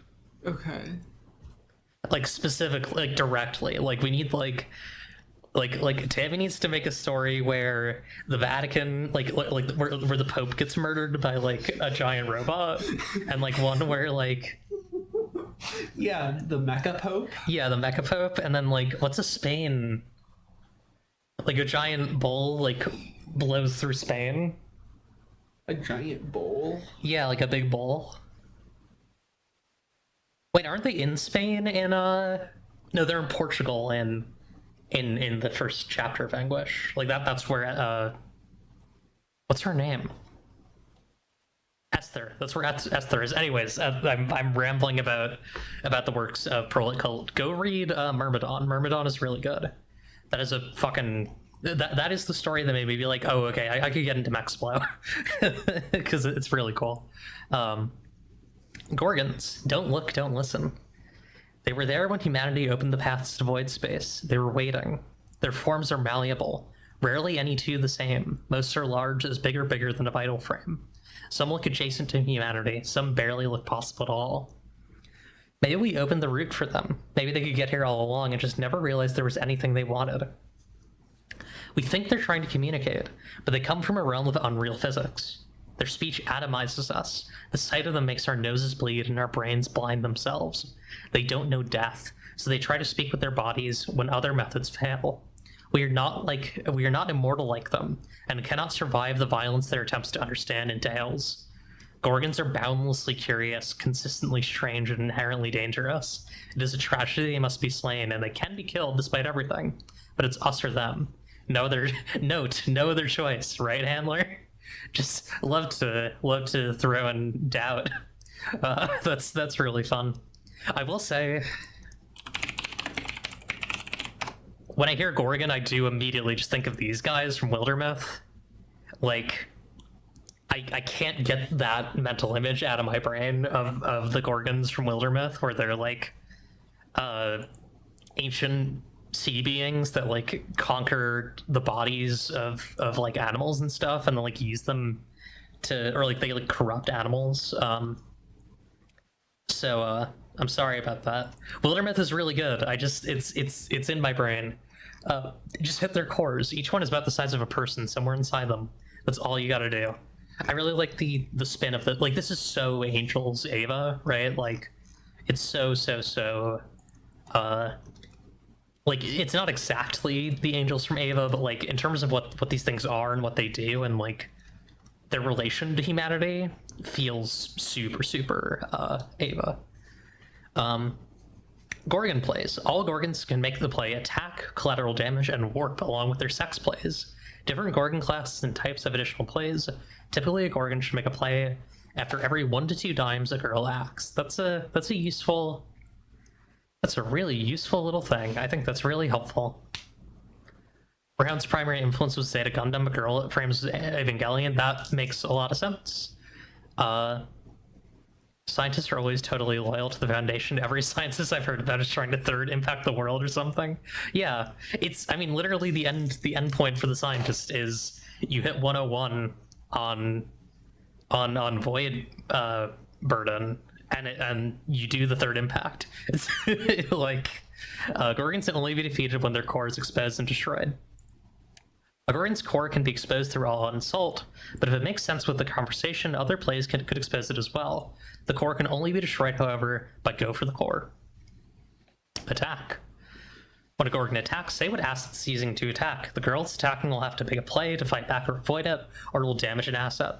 Okay. Like specifically, like directly. Like we need like Tammy needs to make a story where the Vatican, like where the Pope gets murdered by like a giant robot, and like one where like Yeah, the Mecha Pope. Yeah, the Mecha Pope, and then like what's a Spain? Like a giant bull like blows through Spain. A giant bowl. Yeah, like a big bull. Wait, aren't they in Spain? No, they're in Portugal and. In the first chapter of Anguish, like that's where what's her name? Esther. That's where Esther is. Anyways, I'm rambling about the works of Prolet Cult. Go read Myrmidon. Myrmidon is really good. That is a fucking that is the story that made me be like, oh, okay, I could get into Mexplo because it's really cool. Gorgons, don't look, don't listen. They were there when humanity opened the paths to void space. They were waiting. Their forms are malleable, rarely any two the same. Most are large, as bigger than a vital frame. Some look adjacent to humanity, some barely look possible at all. Maybe we opened the route for them. Maybe they could get here all along and just never realized there was anything they wanted. We think they're trying to communicate, but they come from a realm of unreal physics. Their speech atomizes us. The sight of them makes our noses bleed and our brains blind themselves. They don't know death, so they try to speak with their bodies when other methods fail. We are not immortal like them, and cannot survive the violence their attempts to understand entails. Gorgons are boundlessly curious, consistently strange, and inherently dangerous. It is a tragedy they must be slain, and they can be killed despite everything. But it's us or them. No other choice, right, Handler? Just love to throw in doubt. That's really fun. I will say, when I hear Gorgon, I do immediately just think of these guys from Wildermyth. Like, I can't get that mental image out of my brain of the Gorgons from Wildermyth, where they're like ancient sea beings that like conquer the bodies of like animals and stuff, and then like use them to, or like they like corrupt animals. So I'm sorry about that. Wildermyth is really good. I just it's in my brain. Just hit their cores. Each one is about the size of a person somewhere inside them. That's all you gotta do. I really like the spin of the, like, this is so Angels Ava, right? Like it's so like it's not exactly the Angels from Ava, but like in terms of what these things are and what they do and like their relation to humanity feels super Ava. Gorgon plays. All Gorgons can make the play attack, collateral damage, and warp along with their sex plays. Different Gorgon classes and types have additional plays. Typically, a Gorgon should make a play after every 1 to 2 dimes a girl acts. That's a useful. That's a really useful little thing. I think that's really helpful. Round's primary influence was Zeta Gundam, a girl that frames Evangelion. That makes a lot of sense. Scientists are always totally loyal to the Foundation. Every scientist I've heard about is trying to third impact the world or something. Yeah, it's, I mean, literally the end point for the scientist is you hit 101 on void burden, and you do the third impact. It's like Gorgons can only be defeated when their core is exposed and destroyed. A Gorgon's core can be exposed through all insult, but if it makes sense with the conversation, other plays could expose it as well. The core can only be destroyed, however, by go for the core. Attack. When a Gorgon attacks, say what asset it's using to attack. The girl it's attacking will have to make a play to fight back or avoid it, or it will damage an asset.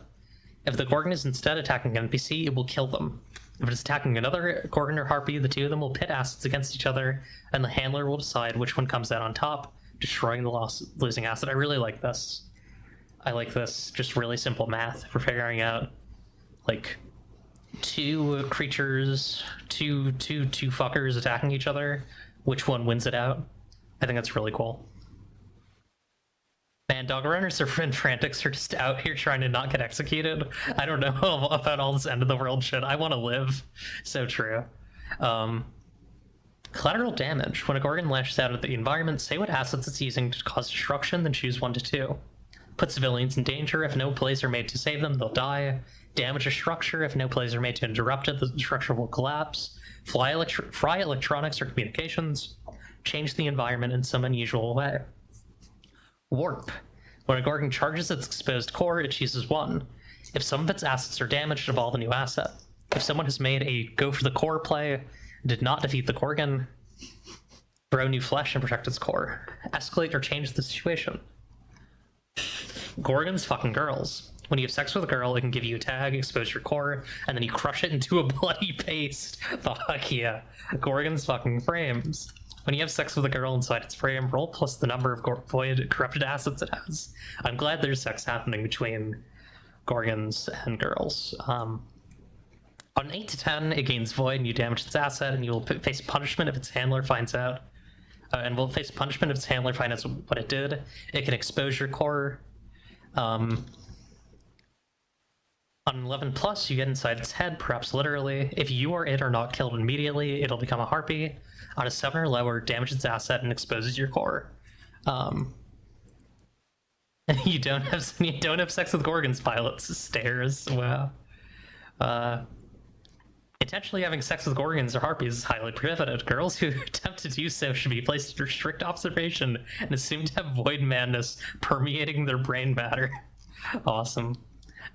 If the Gorgon is instead attacking an NPC, it will kill them. If it is attacking another Gorgon or Harpy, the two of them will pit assets against each other, and the handler will decide which one comes out on top, destroying the losing asset. I really like this. I like this just really simple math for figuring out, like, two creatures, two fuckers attacking each other, which one wins it out. I think that's really cool. Man, dog runners and frantics are just out here trying to not get executed. I don't know about all this end of the world shit. I want to live. So true. Collateral damage. When a Gorgon lashes out at the environment, say what assets it's using to cause destruction, then choose 1 to 2. Put civilians in danger. If no plays are made to save them, they'll die. Damage a structure. If no plays are made to interrupt it, the structure will collapse. Fry electronics or communications. Change the environment in some unusual way. Warp. When a Gorgon charges its exposed core, it chooses 1. If some of its assets are damaged, evolve a new asset. If someone has made a go for the core play and did not defeat the Gorgon, grow new flesh and protect its core. Escalate or change the situation. Gorgons fucking girls. When you have sex with a girl, it can give you a tag, expose your core, and then you crush it into a bloody paste. Fuck yeah. Gorgons fucking frames. When you have sex with a girl inside its frame, roll plus the number of void corrupted assets it has. I'm glad there's sex happening between Gorgons and girls. On 8 to 10, it gains void and you damage its asset, and you will face punishment if its handler finds out. And will face punishment if its handler finds out what it did. It can expose your core. On 11 plus, you get inside its head, perhaps literally. If you or it are not killed immediately, it'll become a harpy. On a 7 or lower, damage its asset and exposes your core. You don't have sex with Gorgons, pilots. Stairs. Wow. Intentionally having sex with Gorgons or Harpies is highly prohibited. Girls who attempt to do so should be placed under strict observation and assumed to have void madness permeating their brain matter. Awesome.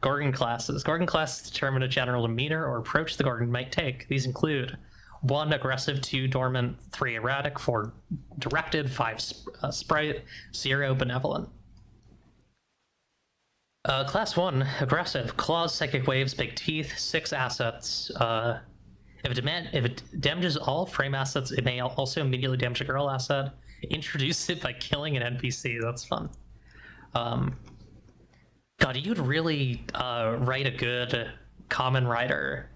Gorgon classes. Gorgon classes determine a general demeanor or approach the Gorgon might take. These include 1 aggressive, 2 dormant, 3 erratic, 4 directed, 5 sprite, 0 benevolent. Class 1, aggressive. Claws, psychic waves, big teeth, 6 assets. If it damages all frame assets, it may also immediately damage a girl asset. Introduce it by killing an NPC. That's fun. God, you'd really write a good Common Rider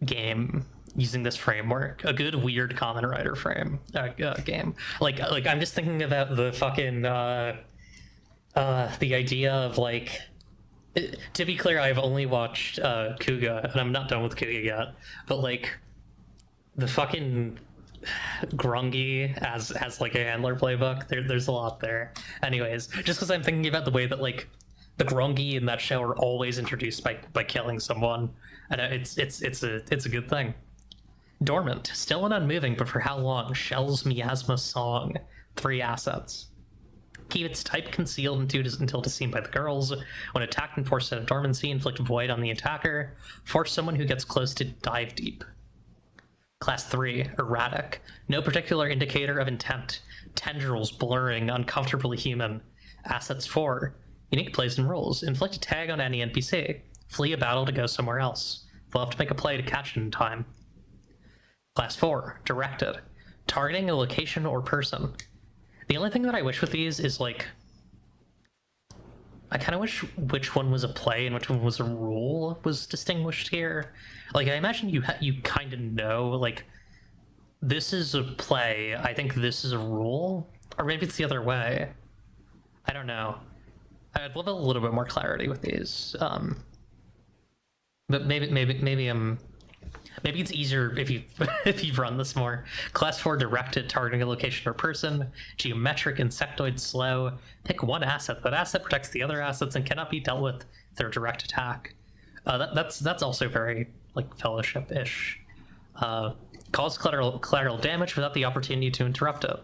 game using this framework. A good weird Common Rider game. Like I'm just thinking about the fucking the idea of, like, to be clear, I've only watched Kuga, and I'm not done with Kuga yet, but like the fucking grungy as like a handler playbook. There's a lot there. Anyways, just because I'm thinking about the way that like the grungy in that show are always introduced by killing someone, and it's a good thing. Dormant, still and unmoving, but for how long? Shell's miasma song. 3 assets. Keep its type concealed until it is seen by the girls. When attacked and forced out of dormancy, inflict void on the attacker. Force someone who gets close to dive deep. Class 3, erratic. No particular indicator of intent. Tendrils blurring, uncomfortably human. Assets 4, unique plays and rules. Inflict a tag on any NPC. Flee a battle to go somewhere else. They'll have to make a play to catch it in time. Class 4, directed. Targeting a location or person. The only thing that I wish with these is, like, I kind of wish which one was a play and which one was a rule was distinguished here. Like, I imagine you kind of know, like, this is a play, I think this is a rule, or maybe it's the other way. I don't know. I'd love a little bit more clarity with these. But maybe it's easier if you if you've run this more. Class 4, directed, targeting a location or person. Geometric, insectoid, slow. Pick one asset. That asset protects the other assets and cannot be dealt with through direct attack. That's also very like fellowship-ish. Cause collateral damage without the opportunity to interrupt it.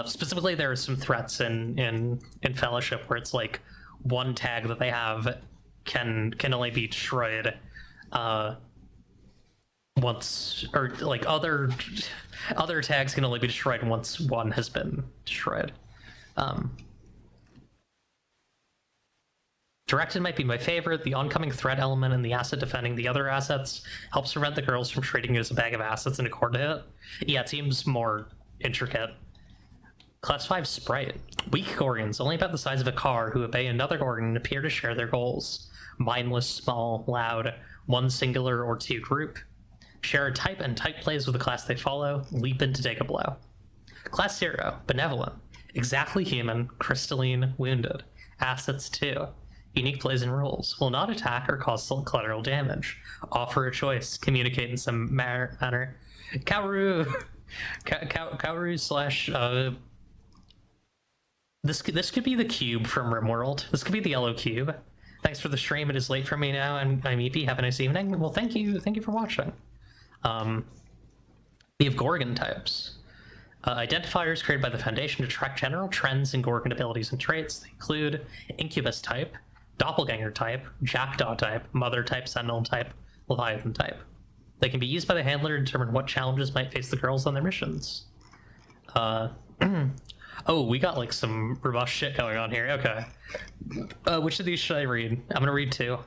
Specifically, there are some threats in fellowship where it's like one tag that they have can only be destroyed once, or like other tags can only be destroyed once one has been destroyed. Directed might be my favorite. The oncoming threat element and the asset defending the other assets helps prevent the girls from treating it as a bag of assets and accord to it. Yeah, it seems more intricate. Class 5, sprite. Weak Gorgons, only about the size of a car, who obey another Gorgon and appear to share their goals. Mindless, small, loud, one singular or two group. Share a type and type plays with the class they follow. Leap in to take a blow. Class 0, benevolent. Exactly human, crystalline, wounded. Assets 2. Unique plays and rules. Will not attack or cause collateral damage. Offer a choice. Communicate in some manner. Kaoru! Kaoru slash... This could be the cube from RimWorld. This could be the yellow cube. Thanks for the stream. It is late for me now. I'm EP. Have a nice evening. Well, thank you for watching. We have Gorgon types. Identifiers created by the Foundation to track general trends in Gorgon abilities and traits. They include Incubus type, Doppelganger type, Jackdaw type, Mother type, Sentinel type, Leviathan type. They can be used by the handler to determine what challenges might face the girls on their missions. Oh, we got like some robust shit going on here. Okay. Which of these should I read? I'm gonna read 2.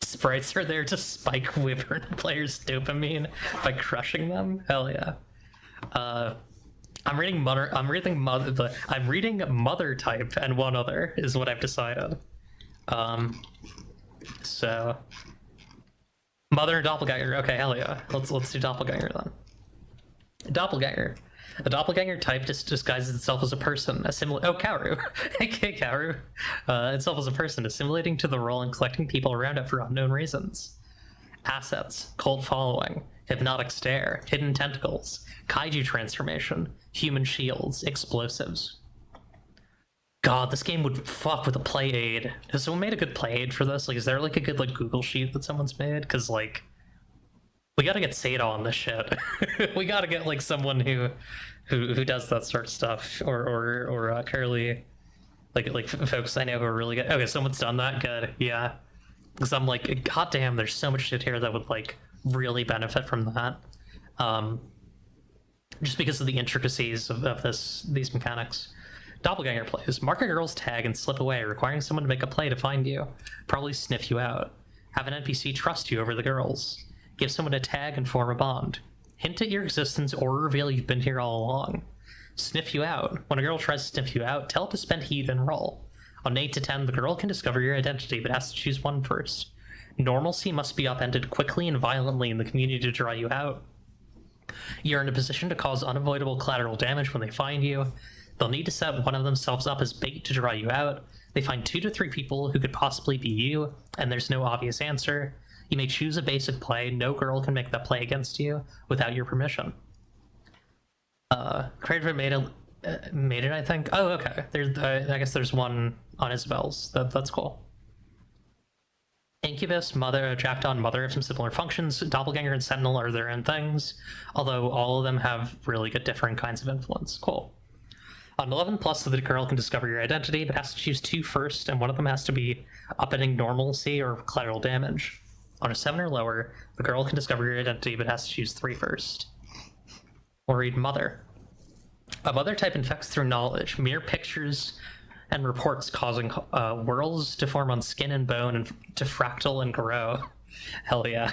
Sprites are there to spike Wyvern players' dopamine by crushing them. Hell yeah. I'm reading Mother type and one other is what I've decided. So Mother and Doppelganger. Okay, hell yeah. Let's do Doppelganger then. Doppelganger. A doppelganger type disguises itself as a person, Kaoru. Okay, Kaoru. Itself as a person, assimilating to the role and collecting people around it for unknown reasons. Assets, cult following, hypnotic stare, hidden tentacles, kaiju transformation, human shields, explosives. God, this game would fuck with a play aid. Has someone made a good play aid for this? Like, is there like a good like Google sheet that someone's made? Because like, we gotta get Sada on this shit. We gotta get like someone who does that sort of stuff, or Curly, like folks I know who are really good. Okay, someone's done that. Good, yeah. Because I'm like, god damn, there's so much shit here that would like really benefit from that. Just because of the intricacies of these mechanics. Doppelganger plays. Mark a girl's tag and slip away, requiring someone to make a play to find you. Probably sniff you out. Have an NPC trust you over the girls. Give someone a tag and form a bond. Hint at your existence or reveal you've been here all along. Sniff you out. When a girl tries to sniff you out, tell it to spend heat and roll. On 8 to 10, the girl can discover your identity, but has to choose one first. Normalcy must be upended quickly and violently in the community to draw you out. You're in a position to cause unavoidable collateral damage when they find you. They'll need to set one of themselves up as bait to draw you out. They find 2 to 3 people who could possibly be you, and there's no obvious answer. You may choose a basic play. No girl can make that play against you without your permission. Creative made it, I think. Oh, okay. There's, I guess there's one on Isabel's. That's cool. Incubus, Mother, Jackdaw, and Mother have some similar functions. Doppelganger and Sentinel are their own things, although all of them have really good different kinds of influence. Cool. On 11 plus, the girl can discover your identity, but has to choose 2 first, and one of them has to be upending normalcy or collateral damage. On a 7 or lower, the girl can discover your identity, but has to choose 3 first. We'll read Mother. A Mother type infects through knowledge, mere pictures and reports causing whirls to form on skin and bone and to fractal and grow. Hell yeah.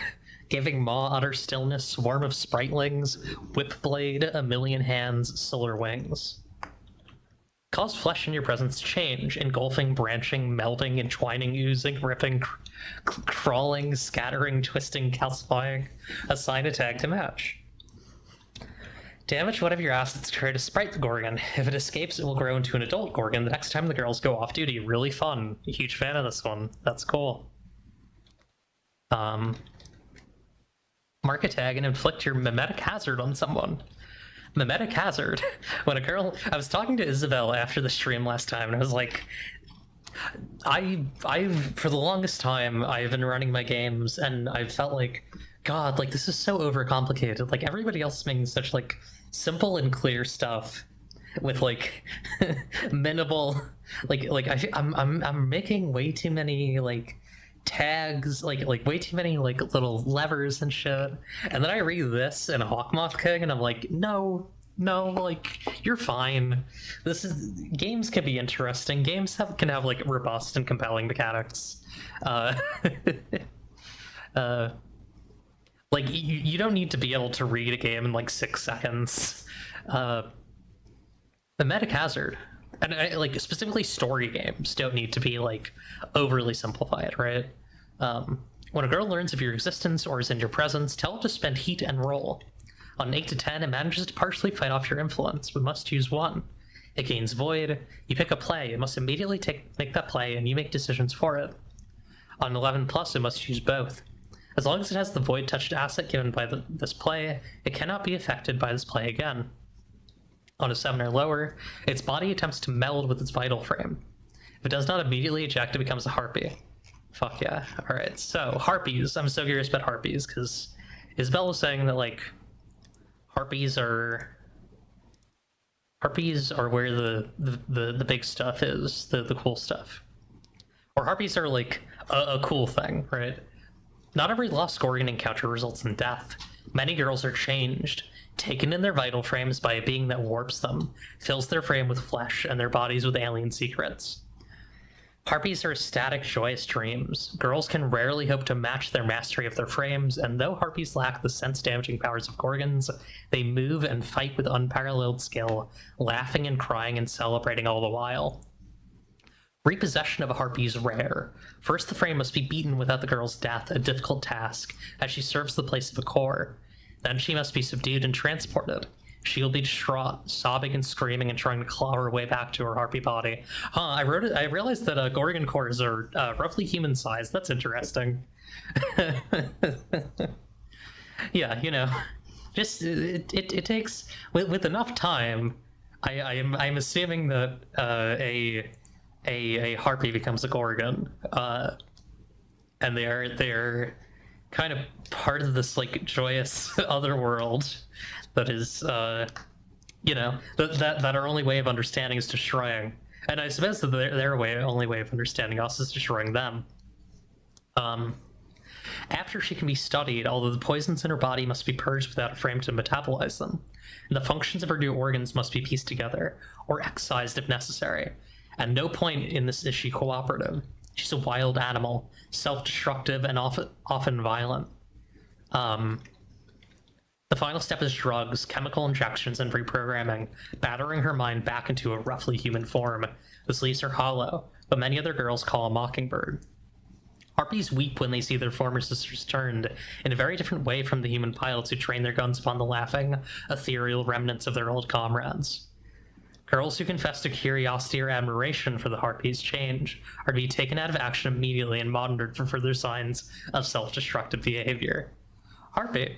Giving maw utter stillness, swarm of spritlings, whip blade, a million hands, solar wings. Cause flesh in your presence change, engulfing, branching, melding, entwining, oozing, ripping, crawling, scattering, twisting, calcifying. Assign a tag to match. Damage one of your assets to create a sprite Gorgon. If it escapes, it will grow into an adult Gorgon the next time the girls go off duty. Really fun. Huge fan of this one. That's cool. Mark a tag and inflict your mimetic hazard on someone. Mimetic hazard. When a girl... I was talking to Isabel after the stream last time, and I was like... I've for the longest time, I've been running my games, and I've felt like, God, like, this is so overcomplicated. Like, everybody else is making such, like, simple and clear stuff with, like, minimal... I'm making way too many, like, tags, like way too many, like, little levers and shit. And then I read this in Hawkmoth King, and I'm like, no, like, you're fine. Games can be interesting. Games can have, like, robust and compelling mechanics. Like, you don't need to be able to read a game in, like, 6 seconds. The Mimetic Hazard, and like, specifically story games don't need to be, like, overly simplified, right? When a girl learns of your existence or is in your presence, tell it to spend heat and roll. On an 8 to 10, it manages to partially fight off your influence, but must choose one. It gains Void. You pick a play. It must immediately make that play, and you make decisions for it. On 11 plus, it must choose both. As long as it has the Void-touched asset given by this play, it cannot be affected by this play again. On a 7 or lower, its body attempts to meld with its vital frame. If it does not immediately eject, it becomes a harpy. Fuck yeah. Alright, so, harpies. I'm so curious about harpies, because Isabel was saying that, like, harpies are where the big stuff is, the cool stuff. Or harpies are, like, a cool thing, right? Not every lost Gorgon encounter results in death. Many girls are changed, taken in their vital frames by a being that warps them, fills their frame with flesh and their bodies with alien secrets. Harpies are static, joyous dreams. Girls can rarely hope to match their mastery of their frames, and though harpies lack the sense-damaging powers of Gorgons, they move and fight with unparalleled skill, laughing and crying and celebrating all the while. Repossession of a harpy is rare. First, the frame must be beaten without the girl's death, a difficult task, as she serves the place of a core. Then she must be subdued and transported. She will be distraught, sobbing and screaming and trying to claw her way back to her harpy body. I realized that Gorgon cores are roughly human-sized. That's interesting. Yeah, you know, just it takes with enough time. I'm assuming that a harpy becomes a Gorgon, and they're kind of part of this, like, joyous other world that is, you know, that our only way of understanding is destroying. And I suppose that their only way of understanding us is destroying them. After she can be studied, although the poisons in her body must be purged without a frame to metabolize them, and the functions of her new organs must be pieced together, or excised if necessary. At no point in this is she cooperative. She's a wild animal, self-destructive, and often violent. The final step is drugs, chemical injections, and reprogramming, battering her mind back into a roughly human form. This leaves her hollow, but many other girls call a mockingbird. Harpies weep when they see their former sisters turned, in a very different way from the human pilots who train their guns upon the laughing, ethereal remnants of their old comrades. Girls who confess to curiosity or admiration for the harpies change are to be taken out of action immediately and monitored for further signs of self-destructive behavior. Harpy.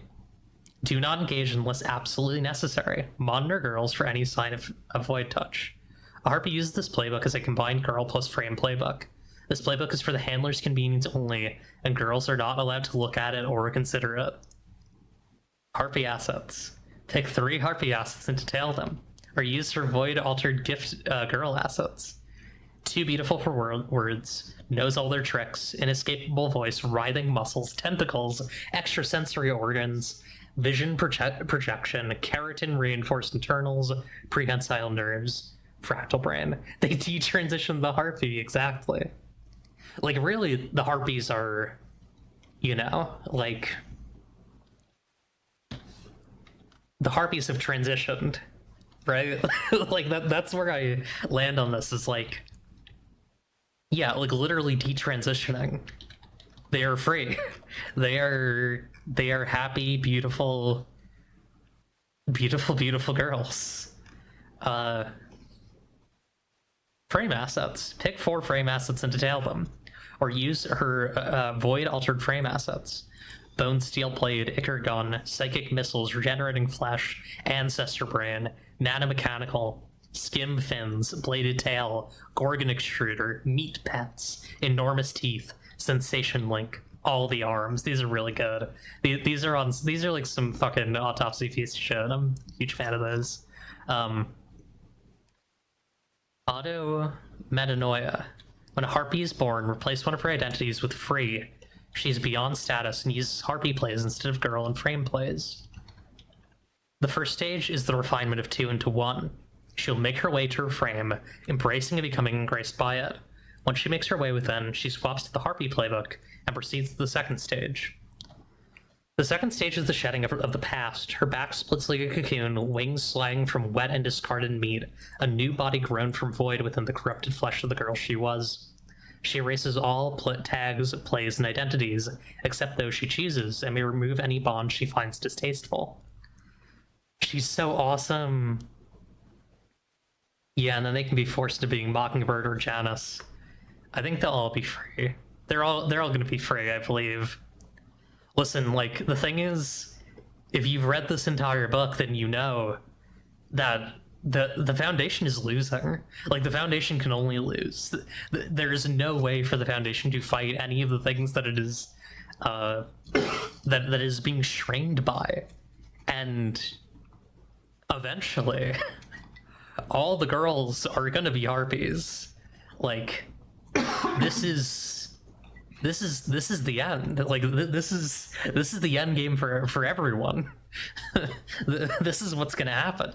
Do not engage unless absolutely necessary. Monitor girls for any sign of void touch. A harpy uses this playbook as a combined girl plus frame playbook. This playbook is for the handler's convenience only, and girls are not allowed to look at it or consider it. Harpy assets. Pick 3 harpy assets and detail them, or use her void altered gift girl assets. Too beautiful for words, knows all their tricks, inescapable voice, writhing muscles, tentacles, extrasensory organs, vision projection, keratin reinforced internals, prehensile nerves, fractal brain. They detransition the harpy, exactly. Like, really, the harpies are, you know, like, the harpies have transitioned, right? Like, that's where I land on this, is like, yeah, like, literally detransitioning. They are free. They are happy, beautiful girls. Frame assets. Pick 4 frame assets and detail them, or use her void altered frame assets. Bone steel blade, Ichor gun, psychic missiles, regenerating flesh, ancestor brain, nanomechanical, skim fins, bladed tail, gorgon extruder, meat pets, enormous teeth, sensation link, all the arms. These are really good. These are like some fucking autopsy piece of shit. I'm a huge fan of those. Auto metanoia. When a harpy is born, replace one of her identities with free. She's beyond status and uses harpy plays instead of girl and frame plays. The first stage is the refinement of 2 into 1. She'll make her way to her frame, embracing and becoming engraced by it. Once she makes her way within, she swaps to the harpy playbook and proceeds to the second stage. The second stage is the shedding of the past. Her back splits like a cocoon, wings sliding from wet and discarded meat, a new body grown from void within the corrupted flesh of the girl she was. She erases all tags, plays, and identities, except those she chooses, and may remove any bond she finds distasteful. She's so awesome. Yeah, and then they can be forced to being Mockingbird or Janice. I think they'll all be free. They're all gonna be free, I believe. Listen, like, the thing is, if you've read this entire book, then you know that the Foundation is losing. Like, the Foundation can only lose. There is no way for the Foundation to fight any of the things that it is that is being strained by. And eventually all the girls are gonna be harpies. Like, this is the end. Like, this is the end game for everyone. This is what's gonna happen.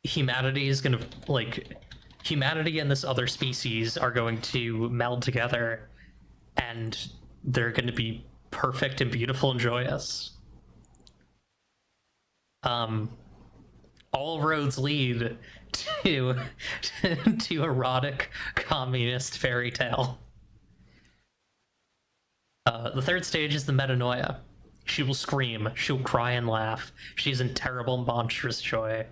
Humanity is gonna, like, humanity and this other species are going to meld together, and they're gonna be perfect and beautiful and joyous. All roads lead to erotic communist fairy tale. The third stage is the metanoia. She will scream, she'll cry and laugh. She's in terrible, monstrous joy.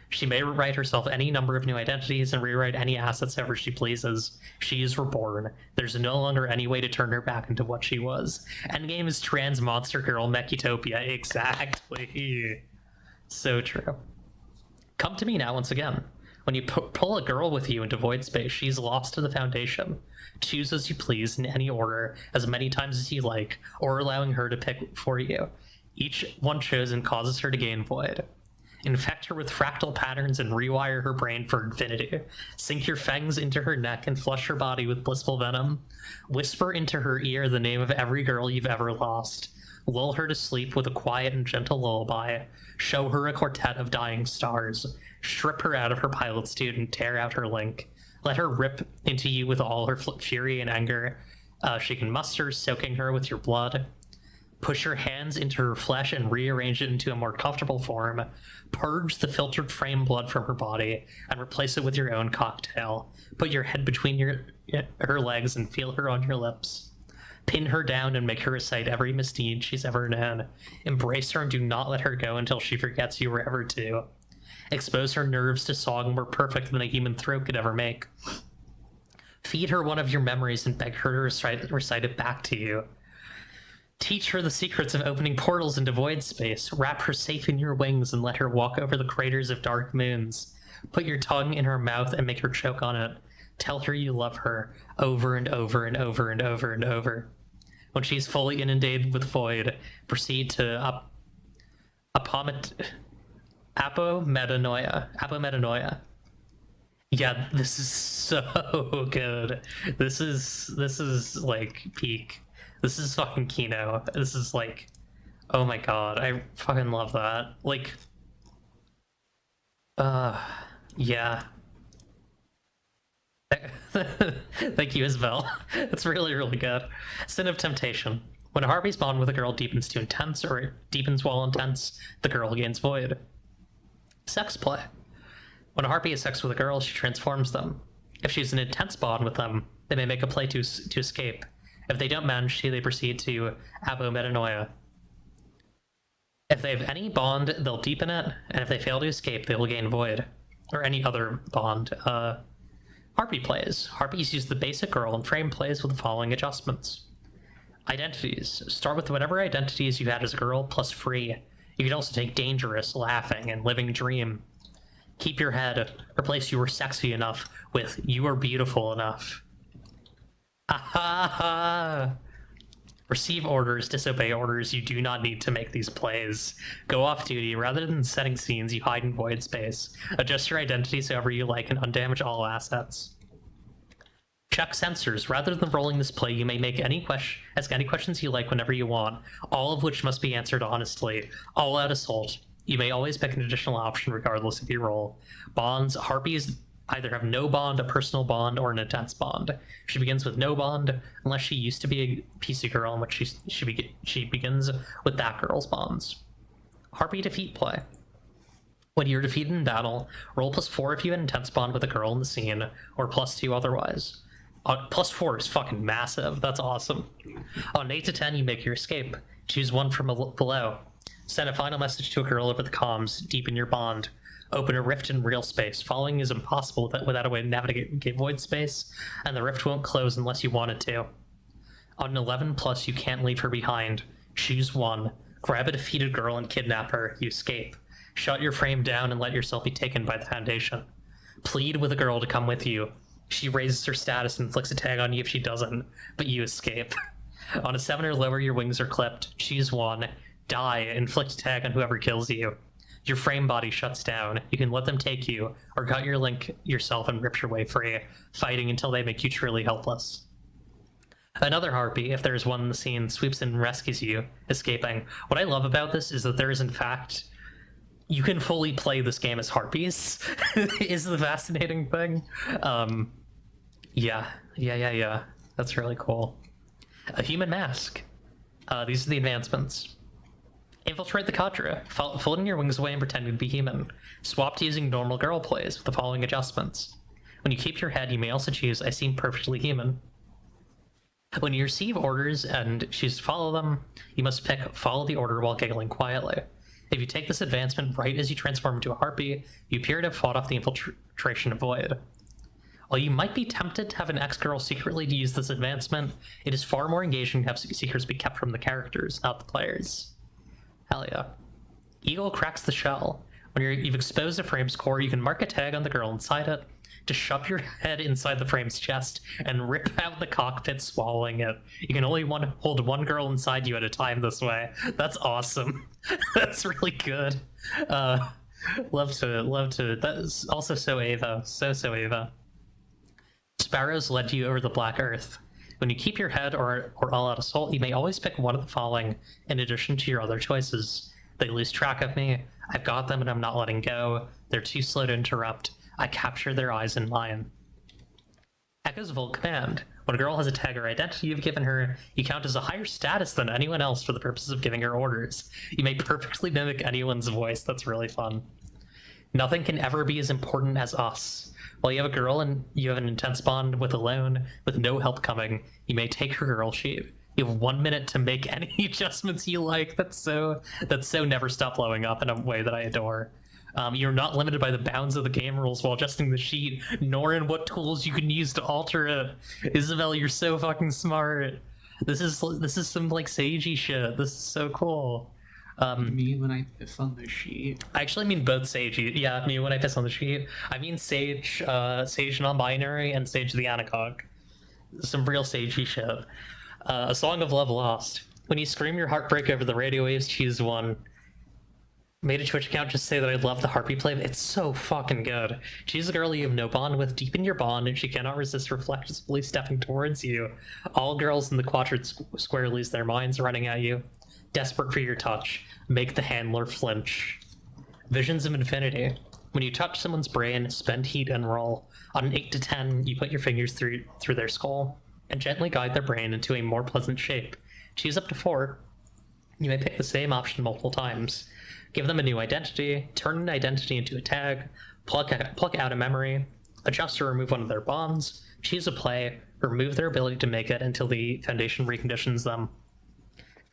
She may write herself any number of new identities and rewrite any assets ever she pleases. She is reborn. There's no longer any way to turn her back into what she was. Endgame is trans monster girl mech-utopia. Exactly. So true. Come to me now once again. When you pull a girl with you into void space, she's lost to the Foundation. Choose as you please in any order, as many times as you like, or allowing her to pick for you. Each one chosen causes her to gain void. Infect her with fractal patterns and rewire her brain for infinity. Sink your fangs into her neck and flush her body with blissful venom. Whisper into her ear the name of every girl you've ever lost. Lull her to sleep with a quiet and gentle lullaby. Show her a quartet of dying stars. Strip her out of her pilot suit and tear out her link. Let her rip into you with all her fury and anger she can muster, soaking her with your blood. Push your hands into her flesh and rearrange it into a more comfortable form. Purge the filtered frame blood from her body and replace it with your own cocktail. Put your head between her legs and feel her on your lips. Pin her down and make her recite every misdeed she's ever known. Embrace her and do not let her go until she forgets you were ever to. Expose her nerves to song more perfect than a human throat could ever make. Feed her one of your memories and beg her to recite it back to you. Teach her the secrets of opening portals into void space. Wrap her safe in your wings and let her walk over the craters of dark moons. Put your tongue in her mouth and make her choke on it. Tell her you love her over and over and over and over and over. When she's fully inundated with void, proceed to apometanoia. Yeah, this is so good. This is like peak. This is fucking Kino. This is like, oh my god, I fucking love that. Like, yeah. Thank you, Isabel. It's really, really good. Sin of Temptation. When a harpy's bond with a girl deepens to intense, or it deepens while intense, the girl gains void. Sex play. When a harpy has sex with a girl, she transforms them. If she's an intense bond with them, they may make a play to escape. If they don't manage to, they proceed to apometanoia. If they have any bond, they'll deepen it, and if they fail to escape, they will gain void. Or any other bond. Harpy plays. Harpies use the basic girl and frame plays with the following adjustments. Identities. Start with whatever identities you had as a girl, plus free. You can also take dangerous, laughing, and living dream. Keep your head. Replace you were sexy enough with you are beautiful enough. Aha! Receive orders, disobey orders. You do not need to make these plays. Go off duty. Rather than setting scenes, you hide in void space. Adjust your identities however you like and undamage all assets. Check sensors. Rather than rolling this play, you may make ask any questions you like whenever you want, all of which must be answered honestly. All-out assault. You may always pick an additional option regardless of your role. Bonds. Harpies either have no bond, a personal bond, or an intense bond. She begins with no bond, unless she used to be a PC girl, in which she begins with that girl's bonds. Harpy defeat play. When you're defeated in battle, roll +4 if you had an intense bond with a girl in the scene, or +2 otherwise. +4 is fucking massive. That's awesome. On 8 to 10, you make your escape. Choose one from below. Send a final message to a girl over the comms. Deepen your bond. Open a rift in real space. Following is impossible without a way to navigate void space, and the rift won't close unless you want it to. On 11+, you can't leave her behind. Choose one. Grab a defeated girl and kidnap her. You escape. Shut your frame down and let yourself be taken by the Foundation. Plead with a girl to come with you. She raises her status and inflicts a tag on you if she doesn't, but you escape. On a 7 or lower, your wings are clipped. Choose one. Die. Inflict a tag on whoever kills you. Your frame body shuts down. You can let them take you, or cut your link yourself and rip your way free, fighting until they make you truly helpless. Another harpy, if there's one in the scene, sweeps in and rescues you, escaping. What I love about this is that there is, in fact, you can fully play this game as harpies, is the fascinating thing. Yeah. That's really cool. A human mask. These are the advancements. Infiltrate the cadre. Folding your wings away and pretending to be human. Swap to using normal girl plays with the following adjustments. When you keep your head, you may also choose I seem perfectly human. When you receive orders and choose to follow them, you must pick follow the order while giggling quietly. If you take this advancement right as you transform into a harpy, you appear to have fought off the infiltration of void. While you might be tempted to have an ex-girl secretly to use this advancement, it is far more engaging to have secrets be kept from the characters, not the players. Hell yeah. Eagle cracks the shell. When you've exposed a frame's core, you can mark a tag on the girl inside it, to shove your head inside the frame's chest, and rip out the cockpit, swallowing it. You can only hold one girl inside you at a time this way. That's awesome. That's really good. Love to. That is also so Ava. So Ava. Sparrows led you over the Black Earth. When you keep your head or all-out assault, you may always pick one of the following, in addition to your other choices. They lose track of me. I've got them and I'm not letting go. They're too slow to interrupt. I capture their eyes in mine. Echo's Volt Command. When a girl has a tag or identity you've given her, you count as a higher status than anyone else for the purposes of giving her orders. You may perfectly mimic anyone's voice. That's really fun. Nothing can ever be as important as us. While you have a girl and you have an intense bond with alone, with no help coming, you may take her girl sheet. You have 1 minute to make any adjustments you like. That's so never stop blowing up in a way that I adore. You're not limited by the bounds of the game rules while adjusting the sheet, nor in what tools you can use to alter it. Isabel, you're so fucking smart. This is some like sagey shit. This is so cool. Me when I piss on the sheet. I actually mean both sagey. Yeah, me when I piss on the sheet. I mean sage, sage non-binary, and sage the anagogue. Some real sagey shit. A Song of Love Lost. When you scream your heartbreak over the radio waves, choose one. Made a Twitch account just say that I love the Harpy play. It's so fucking good. She's a girl you have no bond with. Deepen your bond, and she cannot resist reflexively stepping towards you. All girls in the quadrant square lose their minds running at you. Desperate for your touch. Make the handler flinch. Visions of Infinity. When you touch someone's brain, spend heat and roll. On an 8 to 10, you put your fingers through their skull and gently guide their brain into a more pleasant shape. Choose up to 4. You may pick the same option multiple times. Give them a new identity, turn an identity into a tag, pluck out a memory, adjust or remove one of their bonds, choose a play, remove their ability to make it until the Foundation reconditions them.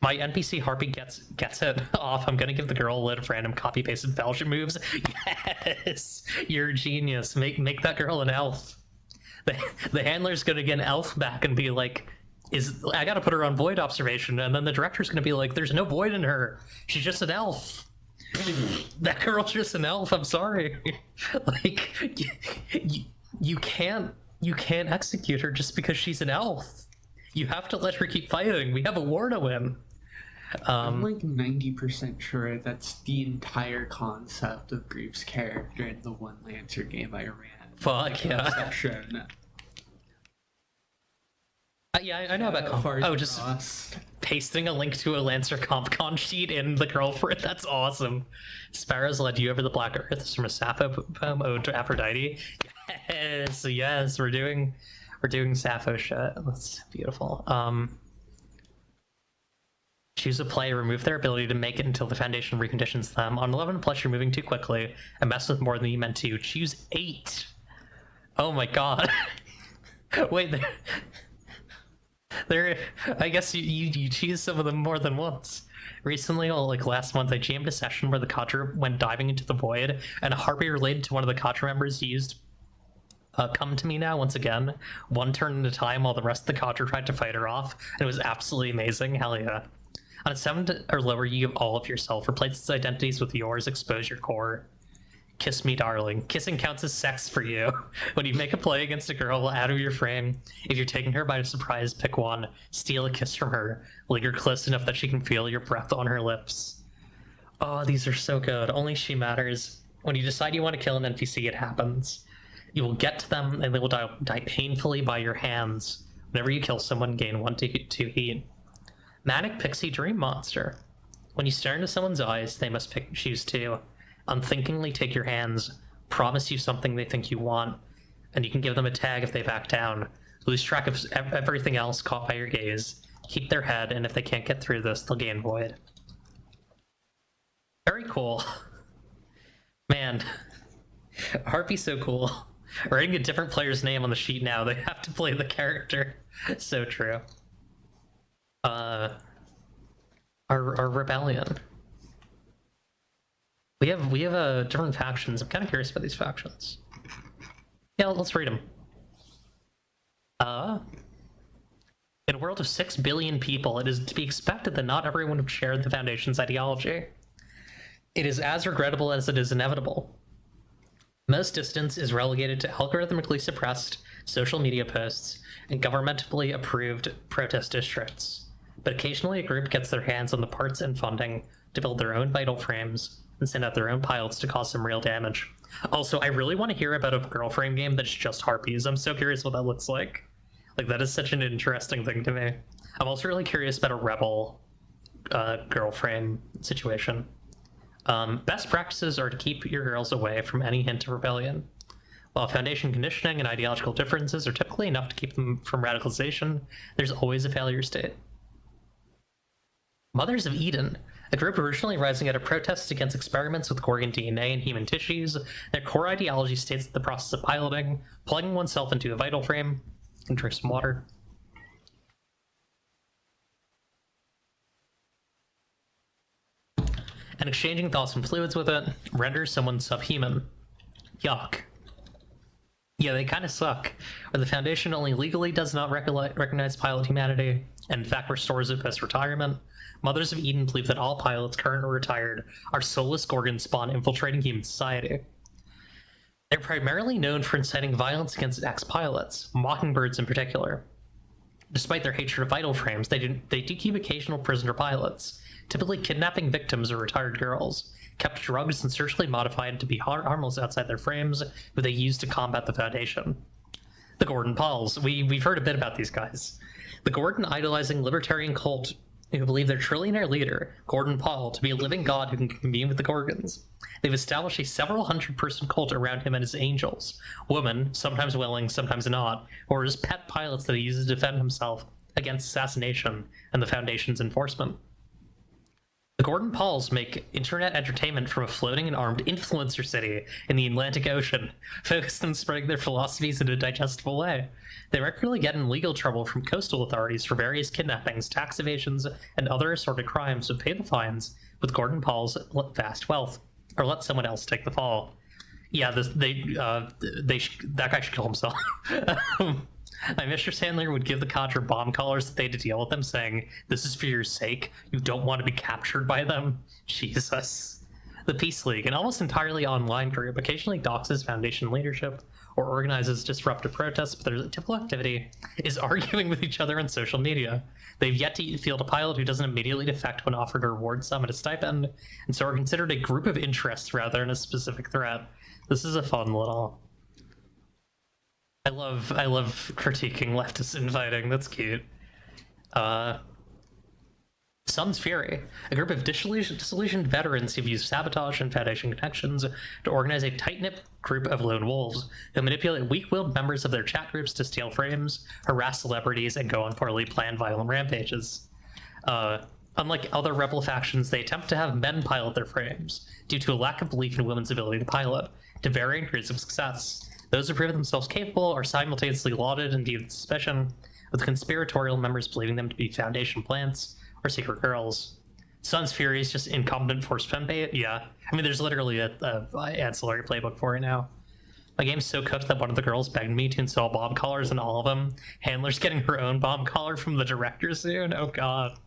My NPC Harpy gets it off. I'm gonna give the girl a load of random copy-pasted fellowship moves. Yes! You're a genius. Make that girl an elf. The handler's gonna get an elf back and be like, I gotta put her on void observation, and then the director's gonna be like, there's no void in her. She's just an elf. That girl's just an elf. I'm sorry. Like, you can't execute her just because she's an elf. You have to let her keep fighting. We have a war to win. I'm like 90% sure that's the entire concept of Grief's character in the one Lancer game I ran. Fuck yeah. Session. Yeah, I know about just pasting a link to a Lancer CompCon sheet in the girlfriend. That's awesome. Sparrows led you over the Black Earth. This is from a Sappho poem ode to Aphrodite. Yes, we're doing Sappho shit. That's beautiful. Choose a play, remove their ability to make it until the Foundation reconditions them. On 11 plus, you're moving too quickly and mess with more than you meant to. Choose 8. Oh my god. Wait, there. I guess you choose some of them more than once. Recently, like last month, I jammed a session where the Contra went diving into the void, and a Harpy related to one of the Contra members used Come to Me Now once again, one turn at a time while the rest of the Contra tried to fight her off, and it was absolutely amazing. Hell yeah. On a 7 or lower, you give all of yourself. Replace its identities with yours. Expose your core. Kiss me, darling. Kissing counts as sex for you. When you make a play against a girl out of your frame, if you're taking her by surprise, pick one. Steal a kiss from her. Linger close enough that she can feel your breath on her lips. Oh, these are so good. Only she matters. When you decide you want to kill an NPC, it happens. You will get to them, and they will die painfully by your hands. Whenever you kill someone, gain 1 to 2 heat. Manic Pixie Dream Monster. When you stare into someone's eyes, they must choose 2. Unthinkingly take your hands, promise you something they think you want, and you can give them a tag if they back down. Lose track of everything else caught by your gaze. Keep their head, and if they can't get through this, they'll gain void. Very cool. Man, Harpy's so cool. Writing a different player's name on the sheet now, they have to play the character. So true. Our rebellion. We have different factions. I'm kind of curious about these factions. Yeah, let's read them. In a world of 6 billion people, it is to be expected that not everyone would share the Foundation's ideology. It is as regrettable as it is inevitable. Most distance is relegated to algorithmically suppressed social media posts and governmentally approved protest districts. But occasionally a group gets their hands on the parts and funding to build their own vital frames and send out their own pilots to cause some real damage. Also, I really want to hear about a girl frame game that's just harpies. I'm so curious what that looks like. Like, that is such an interesting thing to me. I'm also really curious about a rebel girl frame situation. Best practices are to keep your girls away from any hint of rebellion. While Foundation conditioning and ideological differences are typically enough to keep them from radicalization, there's always a failure state. Mothers of Eden, a group originally rising out of protests against experiments with Gorgon DNA in human tissues. Their core ideology states that the process of piloting, plugging oneself into a vital frame, and drink some water. and exchanging thoughts and fluids with it renders someone subhuman. Yuck. Yeah, they kind of suck. Where the Foundation only legally does not recognize pilot humanity, and in fact restores it post-retirement, Mothers of Eden believe that all pilots, current or retired, are soulless Gorgon spawn infiltrating human society. They're primarily known for inciting violence against ex-pilots, mockingbirds in particular. Despite their hatred of vital frames, they do keep occasional prisoner pilots, typically kidnapping victims or retired girls, kept drugs and surgically modified to be harmless outside their frames, who they use to combat the Foundation. The Gordon Pauls. We've heard a bit about these guys. The Gordon idolizing libertarian cult who believe their trillionaire leader, Gordon Paul, to be a living god who can commune with the Gorgons. They've established a several hundred-person cult around him and his angels, women, sometimes willing, sometimes not, or his pet pilots that he uses to defend himself against assassination and the Foundation's enforcement. The Gordon Pauls make internet entertainment from a floating and armed influencer city in the Atlantic Ocean, focused on spreading their philosophies in a digestible way. They regularly get in legal trouble from coastal authorities for various kidnappings, tax evasions, and other assorted crimes, but pay the fines with Gordon Paul's vast wealth, or let someone else take the fall. Yeah, that guy should kill himself. My mistress handler would give the cadre bomb collars that they had to deal with them, saying, "This is for your sake. You don't want to be captured by them." Jesus. The Peace League, an almost entirely online group, occasionally doxes Foundation leadership or organizes disruptive protests, but their typical activity is arguing with each other on social media. They've yet to field a pilot who doesn't immediately defect when offered a reward sum and a stipend, and so are considered a group of interests rather than a specific threat. This is a fun little... I love critiquing leftist infighting. That's cute. Sun's Fury, a group of disillusioned veterans who've used sabotage and Foundation connections to organize a tight-knit group of lone wolves who manipulate weak-willed members of their chat groups to steal frames, harass celebrities, and go on poorly planned violent rampages. Unlike other rebel factions, they attempt to have men pilot their frames, due to a lack of belief in women's ability to pilot, to varying degrees of success. Those who prove themselves capable are simultaneously lauded and viewed with suspicion, with conspiratorial members believing them to be Foundation plants or secret girls. Sun's Fury is just incompetent forced fembait. Yeah, I mean, there's literally a ancillary playbook for it now. My game's so cooked that one of the girls begged me to install bomb collars in all of them. Handler's getting her own bomb collar from the director soon. Oh god.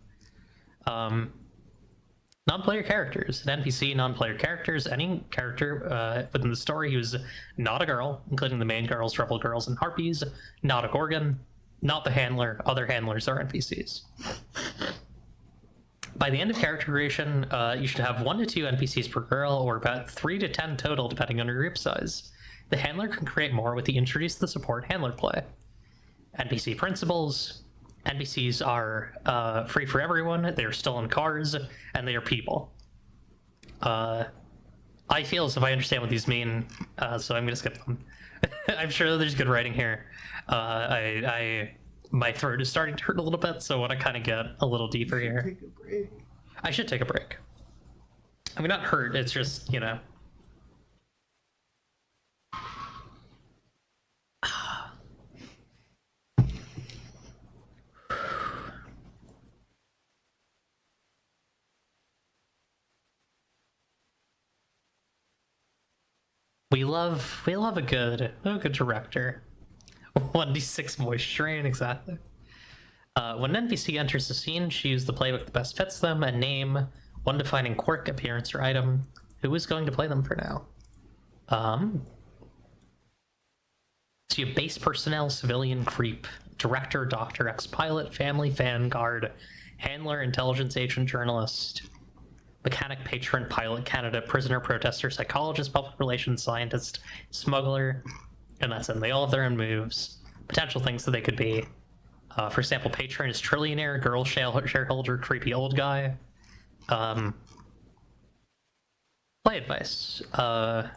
Non-player characters. An NPC, non-player characters, any character within the story who's not a girl, including the main girls, rebel girls, and harpies, not a Gorgon, not the handler, other handlers are NPCs. By the end of character creation, you should have 1 to 2 NPCs per girl, or about 3 to 10 total, depending on your group size. The handler can create more with the introduce the support handler play. NPC principles. NPCs are free for everyone, they're still in cars, and they are people. I feel as if I understand what these mean, so I'm gonna skip them. I'm sure that there's good writing here. My throat is starting to hurt a little bit, so I want to kind of get a little deeper here. Take a break. I should take a break. I mean, not hurt, it's just, you know. We love a good director. 1d6 voice strain, exactly. When an NPC enters the scene, choose the playbook that best fits them, and name one defining quirk, appearance, or item. Who is going to play them for now? So you have base personnel, civilian, creep, director, doctor, ex-pilot, family, fan, guard, handler, intelligence agent, journalist, mechanic, patron, pilot, candidate, prisoner, protester, psychologist, public relations, scientist, smuggler, and that's it. They all have their own moves, potential things that they could be. For example, patron is trillionaire, girl shareholder, creepy old guy. Play advice. I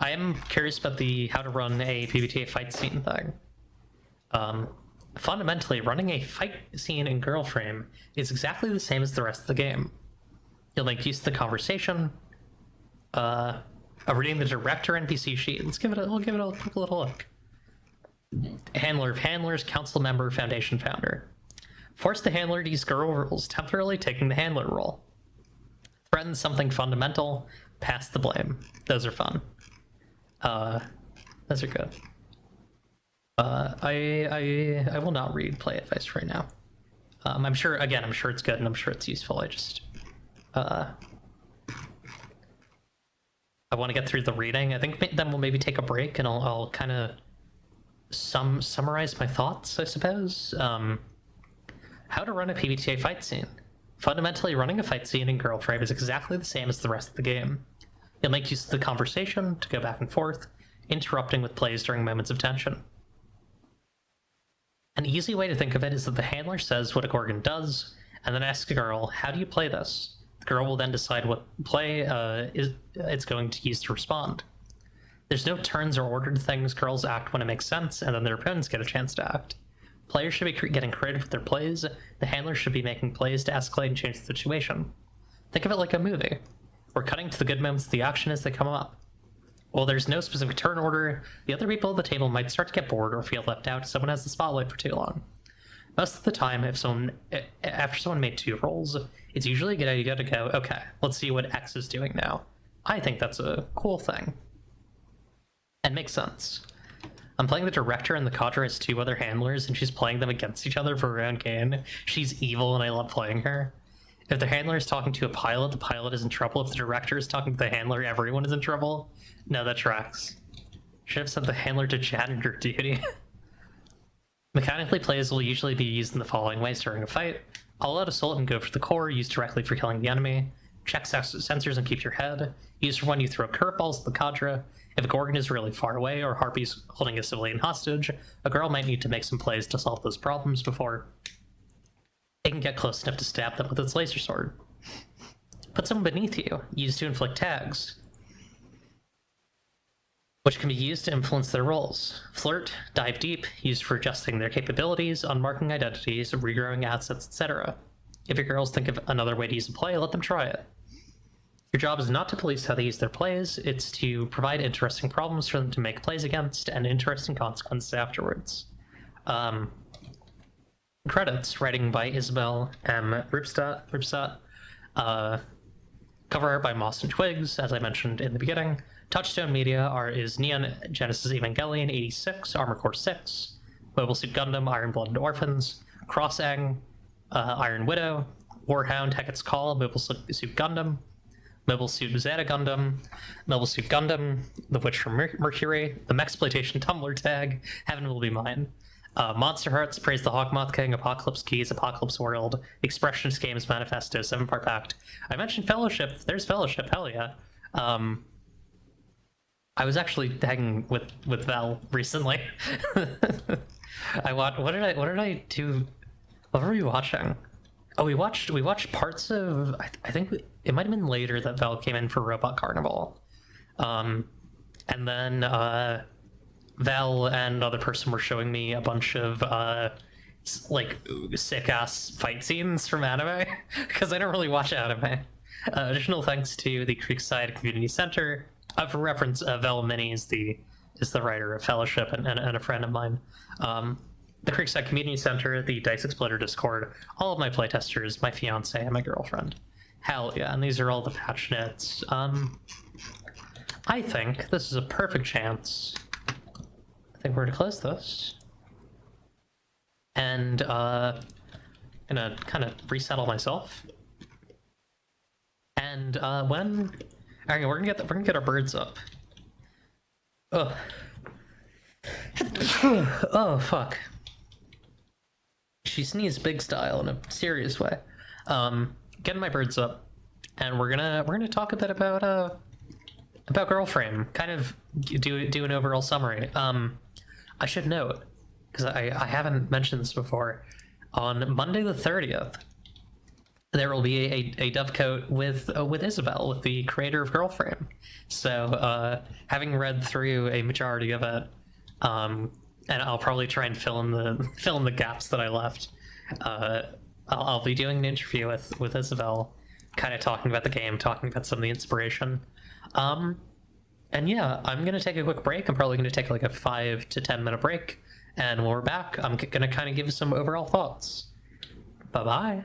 am curious about the how to run a PBTA fight scene thing. Fundamentally, running a fight scene in girl frame is exactly the same as the rest of the game. You'll make use of the conversation, of reading the director NPC sheet. We'll give it a little look. Handler of handlers, council member, Foundation founder. Force the handler to use girl rules, temporarily taking the handler role. Threaten something fundamental, pass the blame. Those are fun. Those are good. I will not read play advice right now. I'm sure it's good and I'm sure it's useful. I want to get through the reading. I think then we'll maybe take a break and I'll kind of summarize my thoughts, I suppose. How to run a PBTA fight scene. Fundamentally, running a fight scene in Girl Frame is exactly the same as the rest of the game. You'll make use of the conversation to go back and forth, interrupting with plays during moments of tension. An easy way to think of it is that the handler says what a Gorgon does, and then asks a girl, how do you play this? The girl will then decide what play it's going to use to respond. There's no turns or ordered things. Girls act when it makes sense, and then their opponents get a chance to act. Players should be getting creative with their plays. The handler should be making plays to escalate and change the situation. Think of it like a movie. We're cutting to the good moments of the action as they come up. While there's no specific turn order, the other people at the table might start to get bored or feel left out if someone has the spotlight for too long. Most of the time, after someone made 2 rolls, it's usually a good idea to go, okay, let's see what X is doing now. I think that's a cool thing. And makes sense. I'm playing the director, and the cadre has 2 other handlers, and she's playing them against each other for her own gain. She's evil, and I love playing her. If the handler is talking to a pilot, the pilot is in trouble. If the director is talking to the handler, everyone is in trouble. No, that tracks. Should have sent the handler to janitor duty. Mechanically, plays will usually be used in the following ways during a fight. All out assault and go for the core, used directly for killing the enemy. Check sensors and keep your head. Used for when you throw curveballs at the cadre. If a Gorgon is really far away or Harpy's holding a civilian hostage, a girl might need to make some plays to solve those problems before it can get close enough to stab them with its laser sword. Put someone beneath you, used to inflict tags, which can be used to influence their roles. Flirt, dive deep, used for adjusting their capabilities, unmarking identities, regrowing assets, etc. If your girls think of another way to use a play, let them try it. Your job is not to police how they use their plays, it's to provide interesting problems for them to make plays against and interesting consequences afterwards. Credits, writing by Isabel M. Ripstadt. Cover art by Moss and Twigs, as I mentioned in the beginning. Touchstone Media art is Neon Genesis Evangelion 86, Armor Core 6, Mobile Suit Gundam, Iron Blooded Orphans, Crossang, Iron Widow, Warhound, Hecat's Call, Mobile Suit Gundam, Mobile Suit Zeta Gundam, Mobile Suit Gundam, The Witch from Mercury, the Mexploitation Tumblr tag, Heaven Will Be Mine, Monster Hearts, Praise the Hawkmoth King, Apocalypse Keys, Apocalypse World, Expressionist Games Manifesto, 7-part pact. I mentioned Fellowship. There's Fellowship, hell yeah. I was actually hanging with Val recently. What did I do? What were we watching? Oh, we watched parts of. I think it might have been later that Val came in for Robot Carnival, and then Val and another person were showing me a bunch of like sick ass fight scenes from anime because I don't really watch anime. Additional thanks to the Creekside Community Center. For reference, Val Mini is the writer of Fellowship and a friend of mine. The Creekside Community Center, the Dice Exploder Discord, all of my playtesters, my fiance, and my girlfriend. Hell yeah, and these are all the patch notes. I think this is a perfect chance. I think we're gonna close this. And gonna kind of resettle myself. And when okay, we're gonna get our birds up. Oh. Oh fuck. She sneezed big style in a serious way. Getting my birds up, and we're gonna talk a bit about Girlframe. Kind of do an overall summary. I should note, because I haven't mentioned this before, on Monday the 30th, there will be a Dovecote with Isabel, with the creator of Girlframe. So having read through a majority of it, and I'll probably try and fill in the gaps that I left. I'll be doing an interview with Isabel, kind of talking about the game, talking about some of the inspiration. And yeah, I'm gonna take a quick break. I'm probably gonna take like a 5 to 10 minute break, and when we're back, I'm gonna kind of give some overall thoughts. Bye-bye.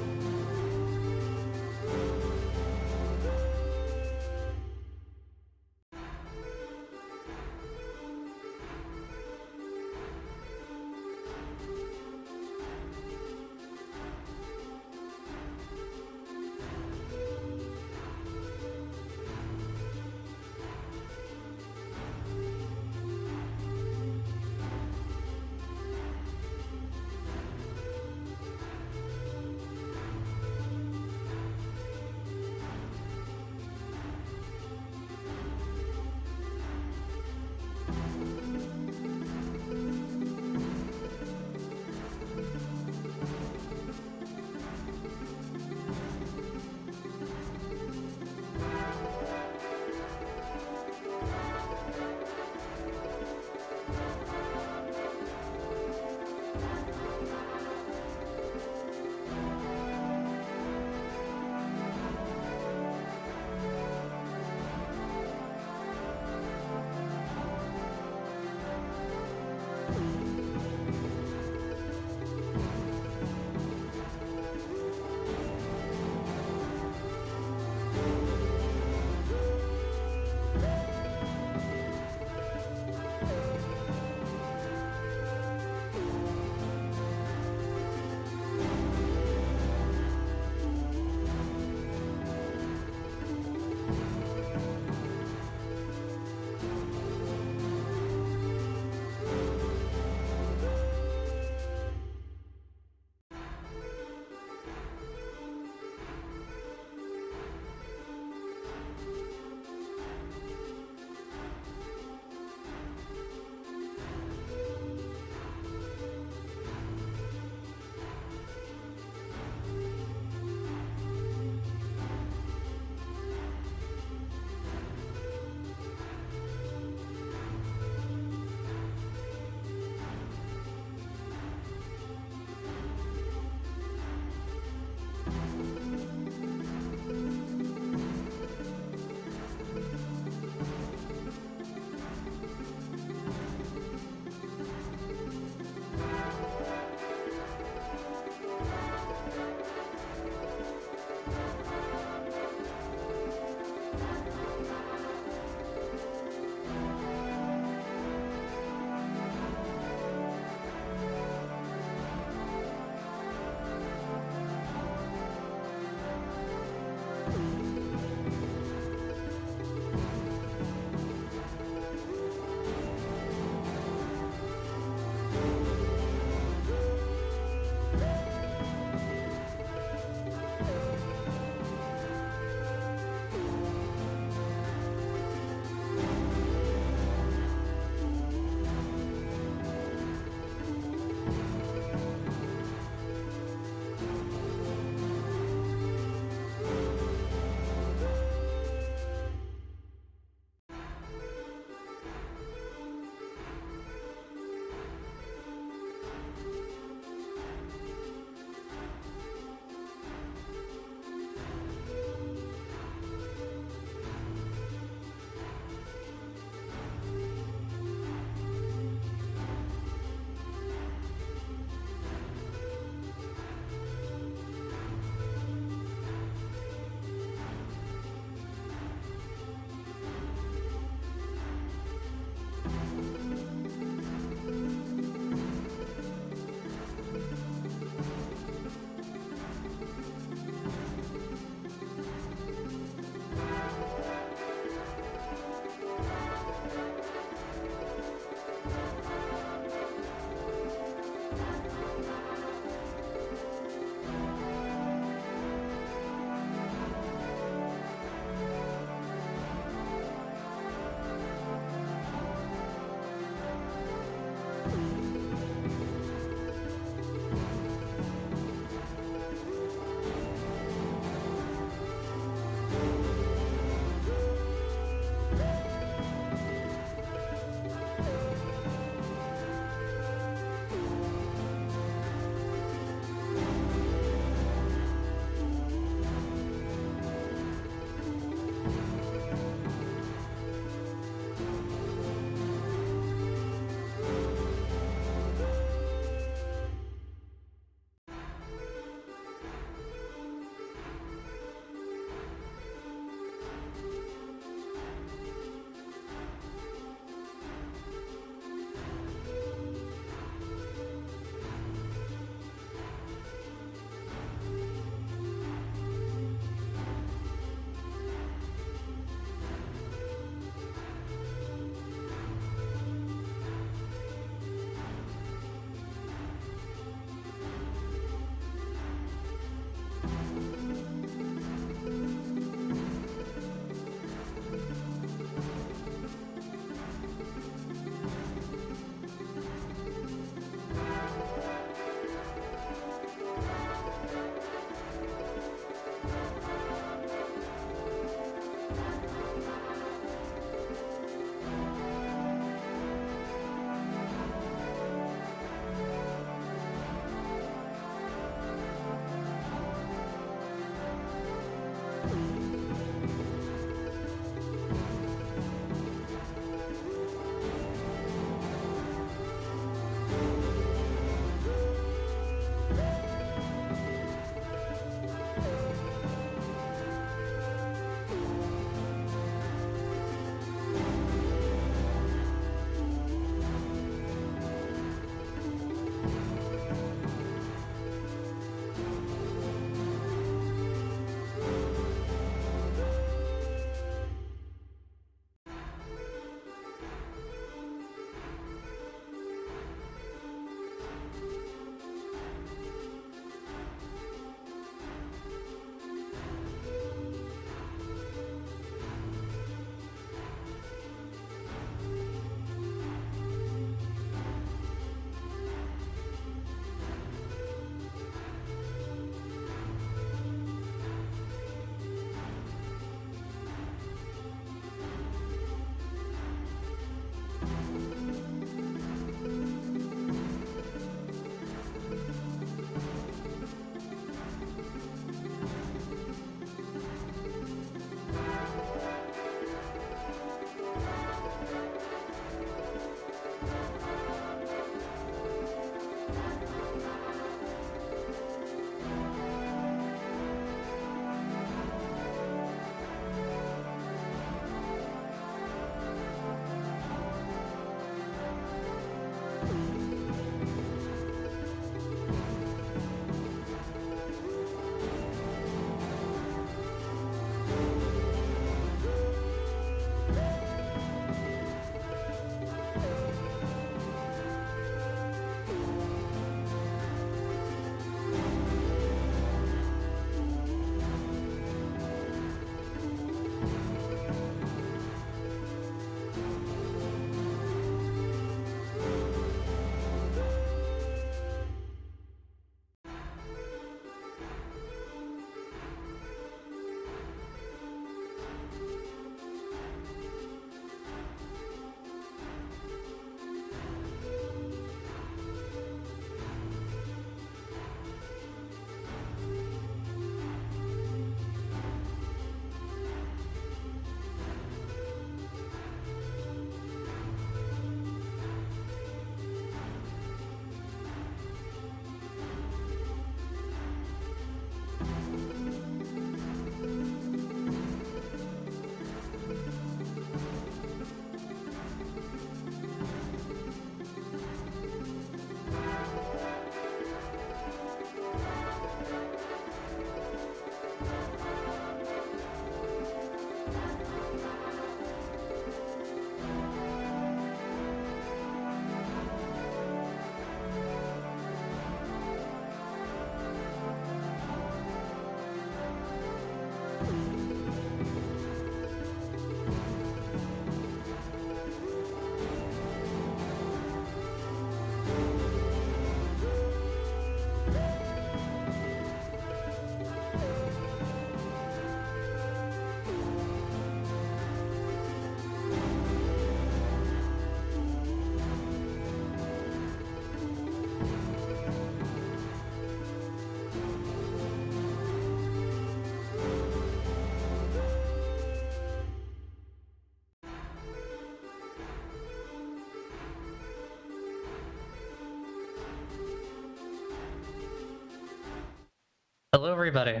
Hello, everybody.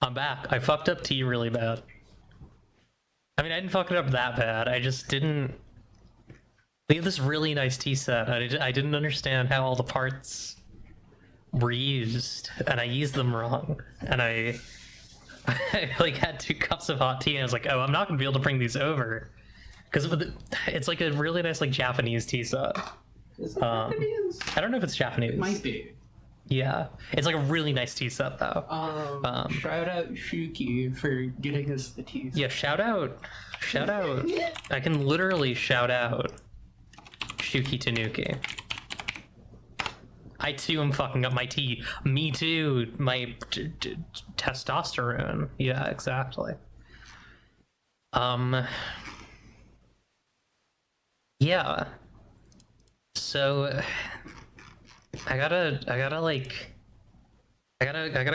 I'm back. I fucked up tea really bad. I mean, I didn't fuck it up that bad. I just didn't. They have this really nice tea set. I didn't understand how all the parts were used, and I used them wrong. And I like had 2 cups of hot tea, and I was like, oh, I'm not gonna be able to bring these over because it's like a really nice like Japanese tea set. Is it Japanese? I don't know if it's Japanese. It might be. Yeah, it's like a really nice tea set though. Shout out Shuki for getting us the tea set. Yeah, shout out. I can literally shout out Shuki Tanuki. I too am fucking up my tea. Me too. My testosterone. Yeah, exactly. Yeah. So I gotta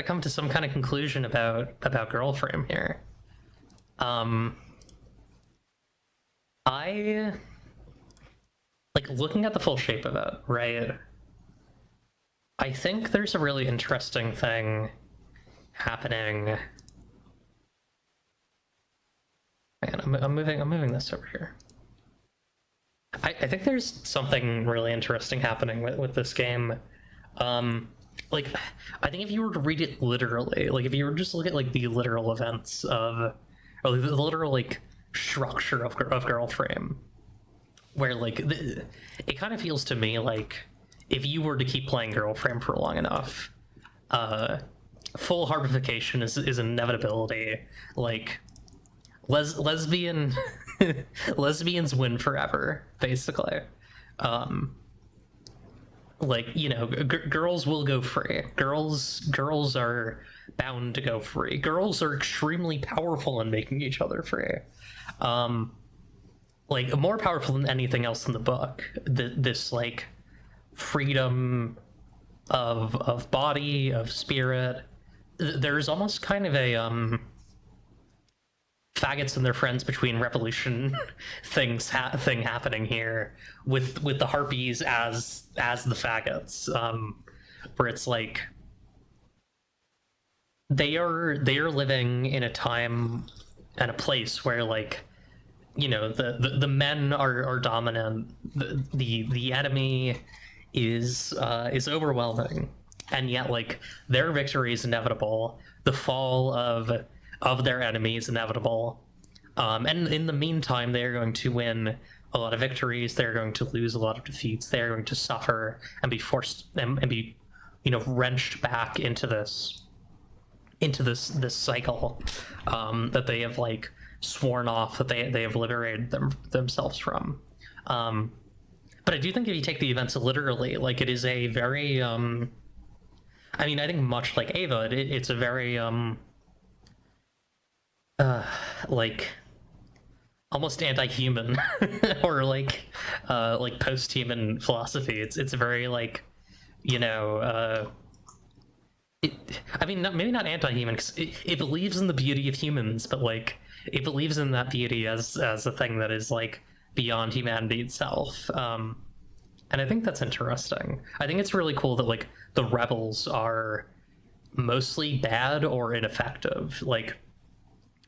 come to some kind of conclusion about Girl Frame here. I like looking at the full shape of it, right? I think there's a really interesting thing happening. Man, I'm moving this over here. I think there's something really interesting happening with this game. Like, I think if you were to read it literally, like if you were just to look at like the literal events of, or the literal like structure of Girl Frame, where like it kind of feels to me like if you were to keep playing Girl Frame for long enough, full harpification is an inevitability. Like lesbians win forever, basically. Like, you know, girls will go free. Girls are bound to go free. Girls are extremely powerful in making each other free. Like more powerful than anything else in the book. This like freedom of body, of spirit. There's almost kind of a faggots and their friends between revolution thing happening here with the harpies as the faggots, where it's like they are living in a time and a place where, like, you know, the men are dominant, the enemy is overwhelming, and yet like their victory is inevitable, the fall of their enemy is inevitable, and in the meantime they're going to win a lot of victories, they're going to lose a lot of defeats, they're going to suffer and be forced and be, you know, wrenched back into this cycle that they have like sworn off, that they have liberated themselves from. But I do think if you take the events literally, like it is a very I mean, I think much like Ava, it's a very like almost anti-human or like post-human philosophy. It's very like, you know, I mean, maybe not anti-human, because it believes in the beauty of humans, but like it believes in that beauty as a thing that is like beyond humanity itself. And I think that's interesting. I think it's really cool that like the rebels are mostly bad or ineffective. Like,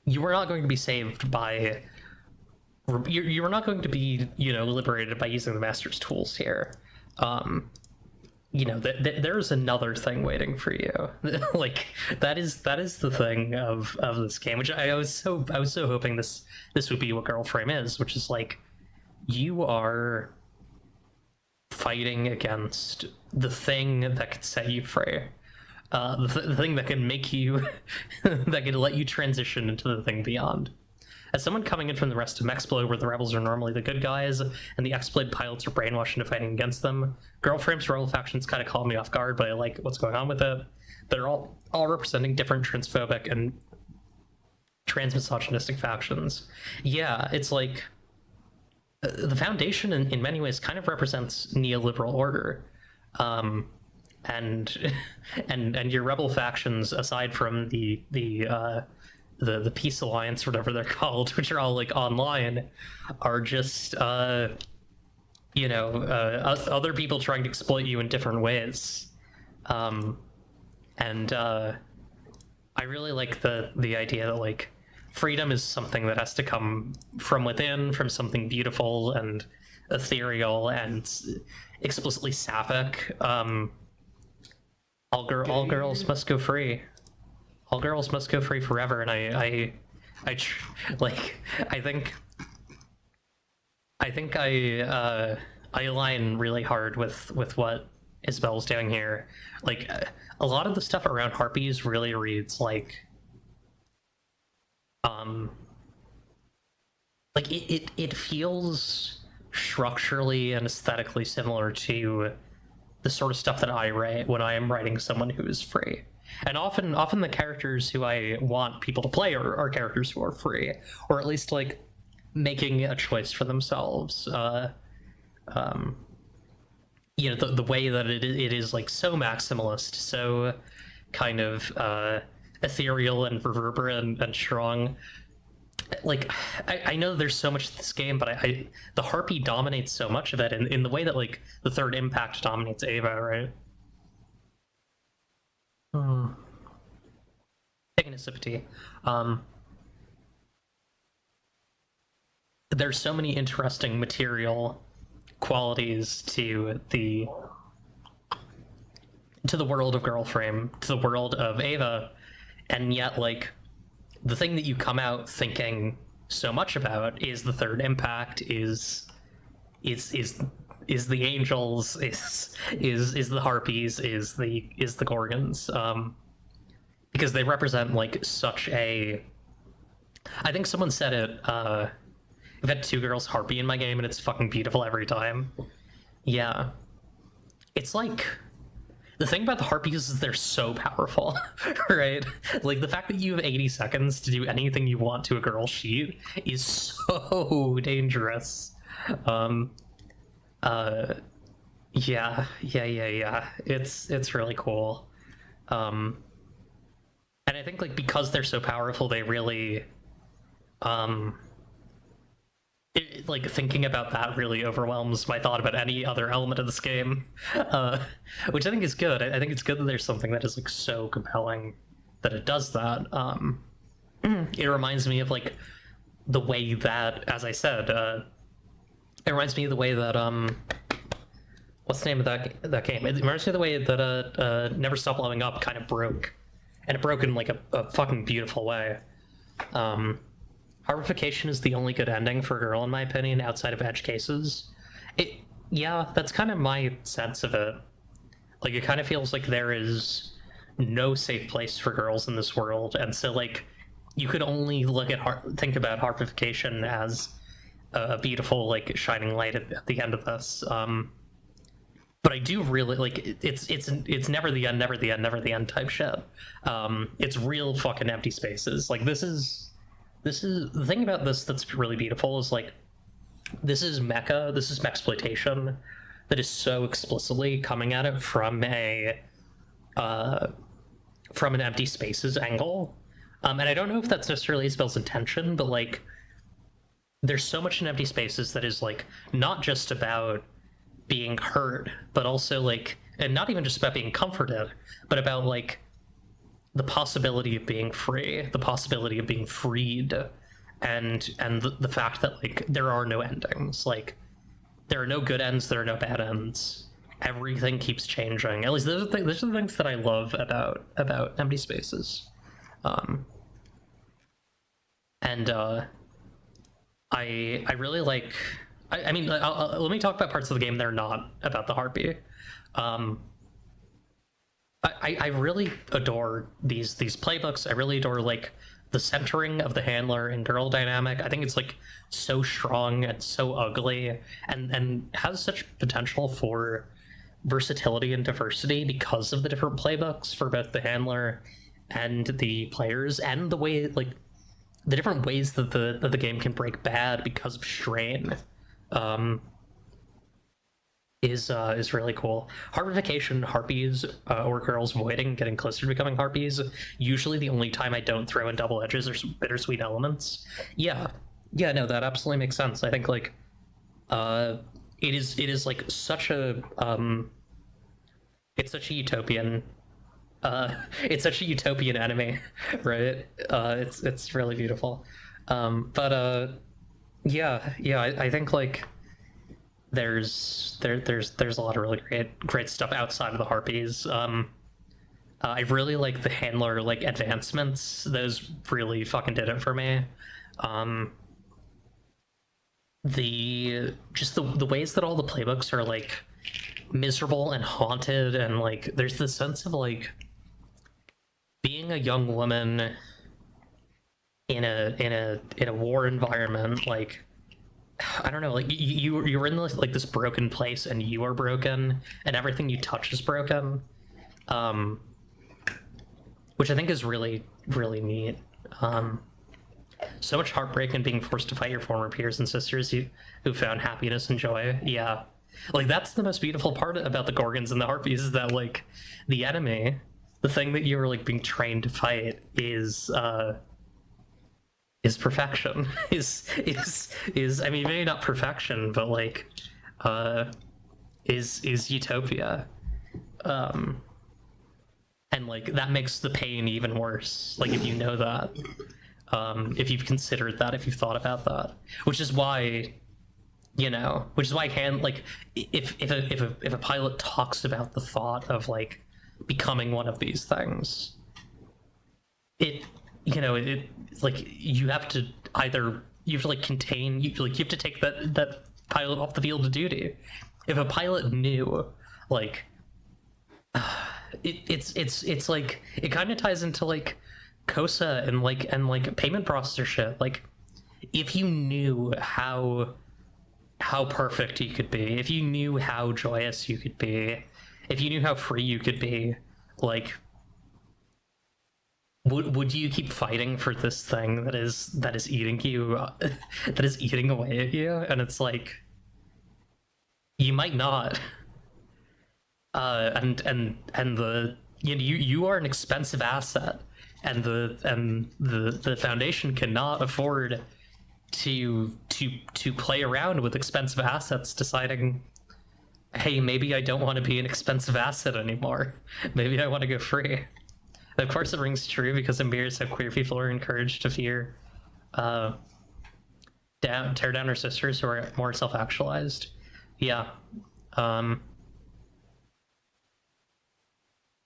you are not going to be saved by, you are not going to be, you know, liberated by using the master's tools here. You know, there's another thing waiting for you. Like that is the thing of this game, which I was so hoping this would be what Girl Frame is, which is like you are fighting against the thing that could set you free. the thing that can make you that can let you transition into the thing beyond. As someone coming in from the rest of Mexploit, where the rebels are normally the good guys and the exploit pilots are brainwashed into fighting against them, Girlframe's rebel factions kind of call me off guard, but I like what's going on with it. They're all representing different transphobic and transmisogynistic factions. Yeah, it's like the Foundation in many ways kind of represents neoliberal order. And your rebel factions, aside from the Peace Alliance, whatever they're called, which are all like online, are just other people trying to exploit you in different ways. I really like the idea that like freedom is something that has to come from within, from something beautiful and ethereal and explicitly sapphic. All girls must go free. All girls must go free forever, and I think I align really hard with what Isabel's doing here. Like a lot of the stuff around harpies really reads like it feels structurally and aesthetically similar to the sort of stuff that I write when I am writing someone who is free. And often the characters who I want people to play are characters who are free, or at least like making a choice for themselves. The way that it is like so maximalist, so kind of ethereal and reverberant and strong. Like I know there's so much to this game, but the harpy dominates so much of it in the way that like the third impact dominates Ava, right? Taking a sip of tea. There's so many interesting material qualities to the world of Girlframe, to the world of Ava, and yet like the thing that you come out thinking so much about is the third impact, is the angels, is the harpies, is the gorgons, because they represent like such a. I think someone said it. I've had 2 girls harpy in my game, and it's fucking beautiful every time. Yeah, it's like. The thing about the harpies is they're so powerful, right? Like the fact that you have 80 seconds to do anything you want to a girl's sheet is so dangerous. Yeah. It's really cool. And I think like because they're so powerful, they really like thinking about that really overwhelms my thought about any other element of this game, which I think is good. I think it's good that there's something that is like so compelling that it does that. It reminds me of like the way that, as I said, it reminds me of the way that what's the name of that game? It reminds me of the way that Never Stop Blowing Up kind of broke, and it broke in like a fucking beautiful way. Harpification is the only good ending for a girl, in my opinion, outside of edge cases. Yeah, that's kind of my sense of it. Like, it kind of feels like there is no safe place for girls in this world, and so, like, you could only think about harpification as a beautiful, like, shining light at the end of this. But I do really, like, it's never the end, never the end, never the end type shit. It's real fucking empty spaces. Like, this is the thing about this that's really beautiful is like this is mexploitation that is so explicitly coming at it from an empty spaces angle, and I don't know if that's necessarily Isabel's intention, but like there's so much in empty spaces that is like not just about being heard, but also like, and not even just about being comforted, but about like the possibility of being free, the possibility of being freed, and the fact that like there are no endings. Like there are no good ends, there are no bad ends. Everything keeps changing. At least those are the things that I love about empty spaces. I really like. I mean, let me talk about parts of the game that are not about the harpy. I really adore these playbooks. I really adore like the centering of the handler and girl dynamic. I think it's like so strong and so ugly, and has such potential for versatility and diversity because of the different playbooks for both the handler and the players, and the way like the different ways that the game can break bad because of strain. Um, is really cool. Harpification, harpies, or girls voiding, getting closer to becoming harpies. Usually, the only time I don't throw in double edges or bittersweet elements. Yeah, yeah, no, that absolutely makes sense. I think like, it is like such a it's such a utopian, it's such a utopian enemy, right? It's really beautiful. But yeah, I think like there's a lot of really great stuff outside of the harpies. I really like the handler like advancements. Those really fucking did it for me. Um, the just the ways that all the playbooks are like miserable and haunted, and like there's this sense of like being a young woman in a war environment. Like, I don't know, like you're in this like this broken place, and you are broken, and everything you touch is broken, um, which I think is really neat. Um, so much heartbreak and being forced to fight your former peers and sisters who found happiness and joy. Yeah, like that's the most beautiful part about the Gorgons and the Harpies, is that like the enemy, the thing that you're like being trained to fight, is perfection. Is I mean, maybe not perfection, but like uh is utopia. um and like that makes the pain even worse, like if you know that, if you've considered that, if you've thought about that, which is why, which is why hand like if a pilot talks about the thought of like becoming one of these things, it it like you have to either you have to like contain you have to take that pilot off the field of duty. If a pilot knew, like, it's like it kind of ties into like Kosa and payment processor shit. Like, if you knew how perfect you could be, if you knew how joyous you could be, if you knew how free you could be, like, would you keep fighting for this thing that is eating you, that is eating away at you? And it's like, you might not. And the you are an expensive asset, and the foundation cannot afford to play around with expensive assets, deciding, hey, maybe I don't want to be an expensive asset anymore. Maybe I want to go free. And of course, it rings true because in mirrors how queer people are encouraged to fear, uh, tear down our sisters who are more self-actualized. Yeah. Um,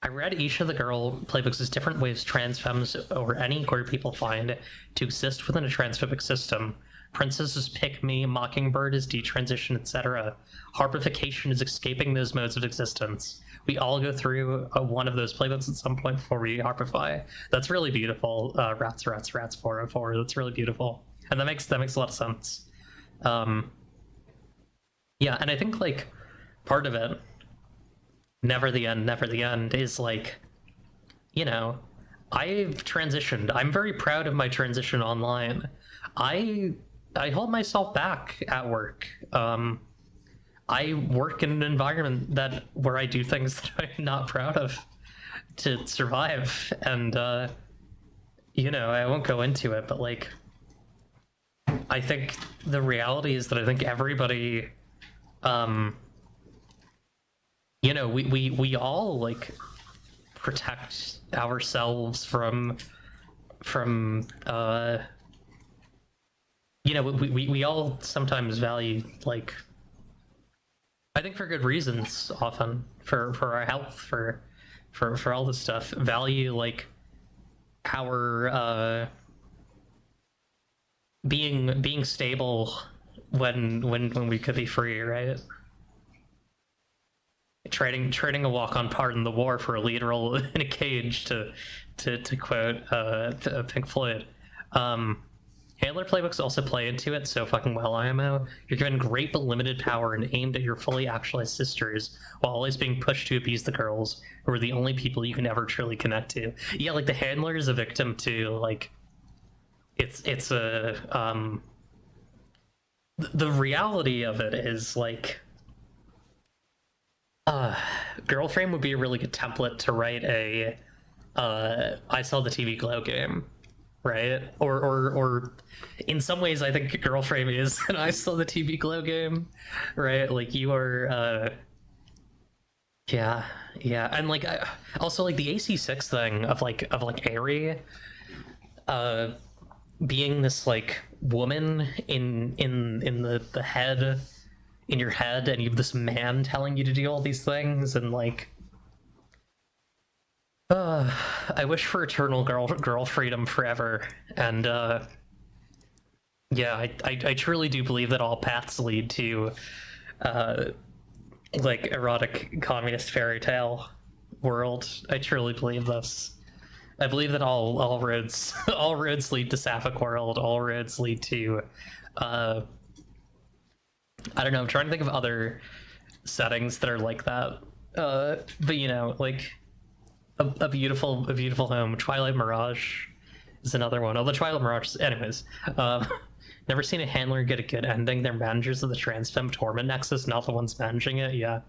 I read each of the girl playbooks as different ways trans femmes or any queer people find to exist within a transphobic system. Princess is pick me, Mockingbird is detransition, etc. Harpification is escaping those modes of existence. We all go through one of those playbooks at some point before we harpify. That's really beautiful. Rats 404. That's really beautiful, and that makes a lot of sense. Yeah, and I think like part of it, never the end, is like, I've transitioned. I'm very proud of my transition online. I hold myself back at work. I work in an environment where I do things that I'm not proud of to survive, and I won't go into it, but like, I think the reality is that I think everybody, we all like protect ourselves from we all sometimes value, like, I think for good reasons, often for our health, for all this stuff, value like our being stable when we could be free, right? trading a walk-on part in the war for a lead role in a cage, to quote Pink Floyd. Handler playbooks also play into it so fucking well, IMO. You're given great but limited power and aimed at your fully actualized sisters while always being pushed to appease the girls, who are the only people you can ever truly connect to. Yeah, like the handler is a victim to, like, it's a the reality of it is like Girlframe would be a really good template to write a I Saw the TV Glow game, right? Or in some ways, I think Girlframe is an I Saw the TV Glow game, right? Like you are, yeah, and like also like the AC6 thing of like Aerie, being this like woman in the head, in your head, and you have this man telling you to do all these things, and like I wish for eternal girl freedom forever. And yeah, I truly do believe that all paths lead to like erotic communist fairy tale world. I truly believe this. I believe that all roads all roads lead to Sapphic world. All roads lead to I don't know, I'm trying to think of other settings that are like that. But you know, like a beautiful home. Twilight Mirage is another one. Although Twilight Mirage, anyways. Never seen a handler get a good ending. They're managers of the Transfem Torment Nexus, not the ones managing it. Yeah.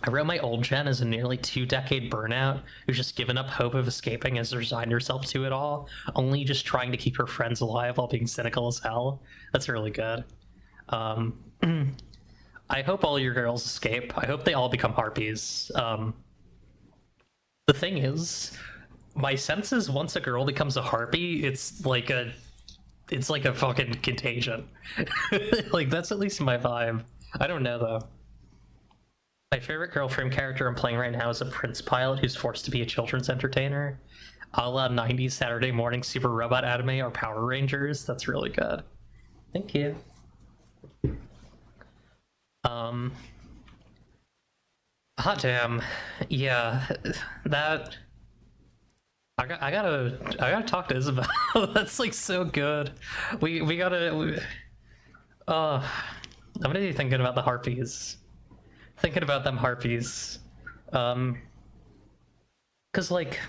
I wrote my old gen as a nearly 2-decade burnout who's just given up hope of escaping, has resigned herself to it all, only just trying to keep her friends alive while being cynical as hell. That's really good. I hope all your girls escape. I hope they all become harpies. The thing is, my sense is once a girl becomes a harpy, it's like a fucking contagion. Like, that's at least my vibe. I don't know, though. My favorite Girlfriend character I'm playing right now is a Prince pilot who's forced to be a children's entertainer. A la 90s Saturday morning super robot anime or Power Rangers. That's really good. Thank you. Hot damn. Yeah, that... I gotta talk to Isabel. That's like so good. We gotta... I'm gonna be thinking about the harpies. Thinking about them harpies. Because like,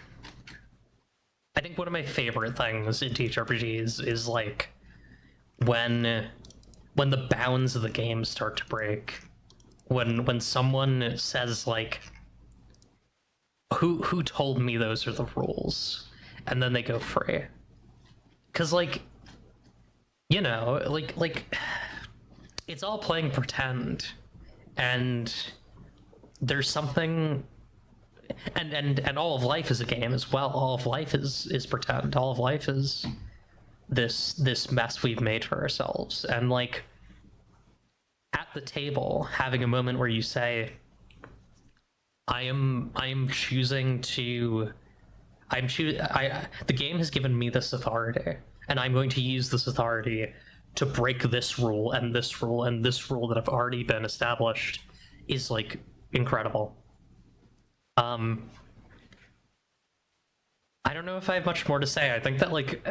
I think one of my favorite things in TTRPGs is like when the bounds of the game start to break. When someone says like, who told me those are the rules, and then they go free. Because like, you know, like it's all playing pretend. And there's something, and all of life is a game as well. All of life is pretend. All of life is this mess we've made for ourselves. And like at the table, having a moment where you say, I am choosing to, the game has given me this authority, and I'm going to use this authority to break this rule and this rule and this rule that have already been established, is like incredible. I don't know if I have much more to say. I think that like,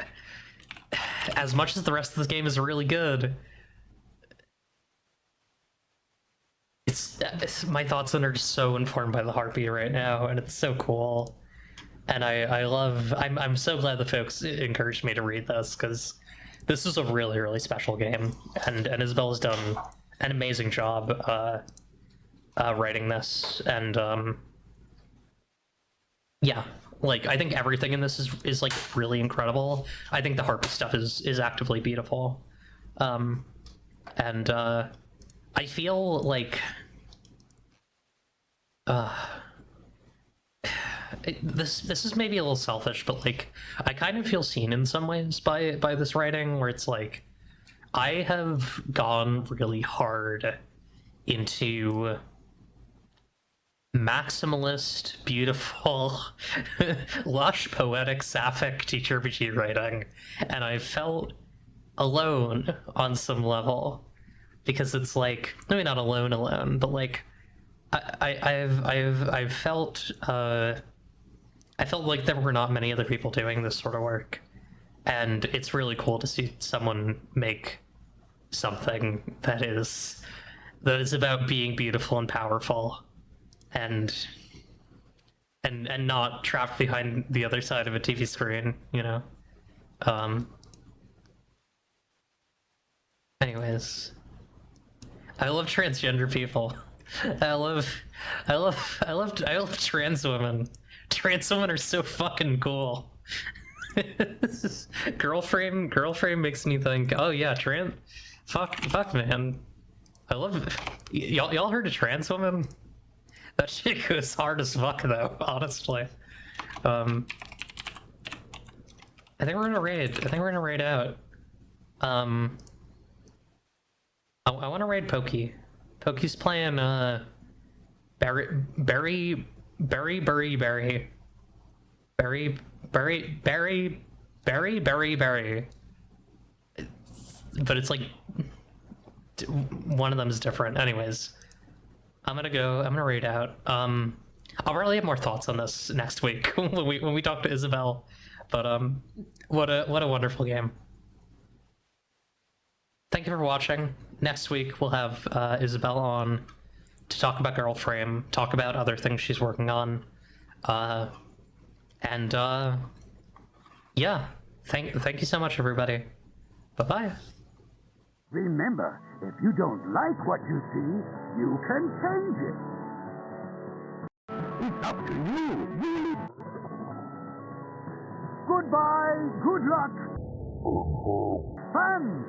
as much as the rest of this game is really good, it's my thoughts on it are just so informed by the Harpy right now, and it's so cool. And I'm so glad the folks encouraged me to read this, because this is a really, really special game, and Isabel's done an amazing job writing this, and yeah, like I think everything in this is like really incredible. I think the harpy stuff is actively beautiful, and I feel like this is maybe a little selfish, but like I kind of feel seen in some ways by this writing, where it's like I have gone really hard into maximalist, beautiful, lush, poetic, sapphic TTRPG writing, and I felt alone on some level because it's like maybe not alone, but like I've felt I felt like there were not many other people doing this sort of work, and it's really cool to see someone make something that is about being beautiful and powerful, and not trapped behind the other side of a TV screen, you know. Anyways, I love transgender people. I love trans women. Trans women are so fucking cool. Girlframe makes me think, oh yeah, fuck man. I love it. Y'all heard of trans women? That shit goes hard as fuck though, honestly. I think we're gonna raid out. I want to raid Pokey. Pokey's playing Berry, but it's like one of them is different. Anyways, I'm gonna raid out. I'll probably have more thoughts on this next week when we talk to Isabel. But what a wonderful game. Thank you for watching. Next week we'll have Isabel on to talk about Girlframe, talk about other things she's working on, and yeah. Thank you so much, everybody. Bye bye. Remember, if you don't like what you see, you can change it. It's up to you, really. Goodbye, good luck, fans.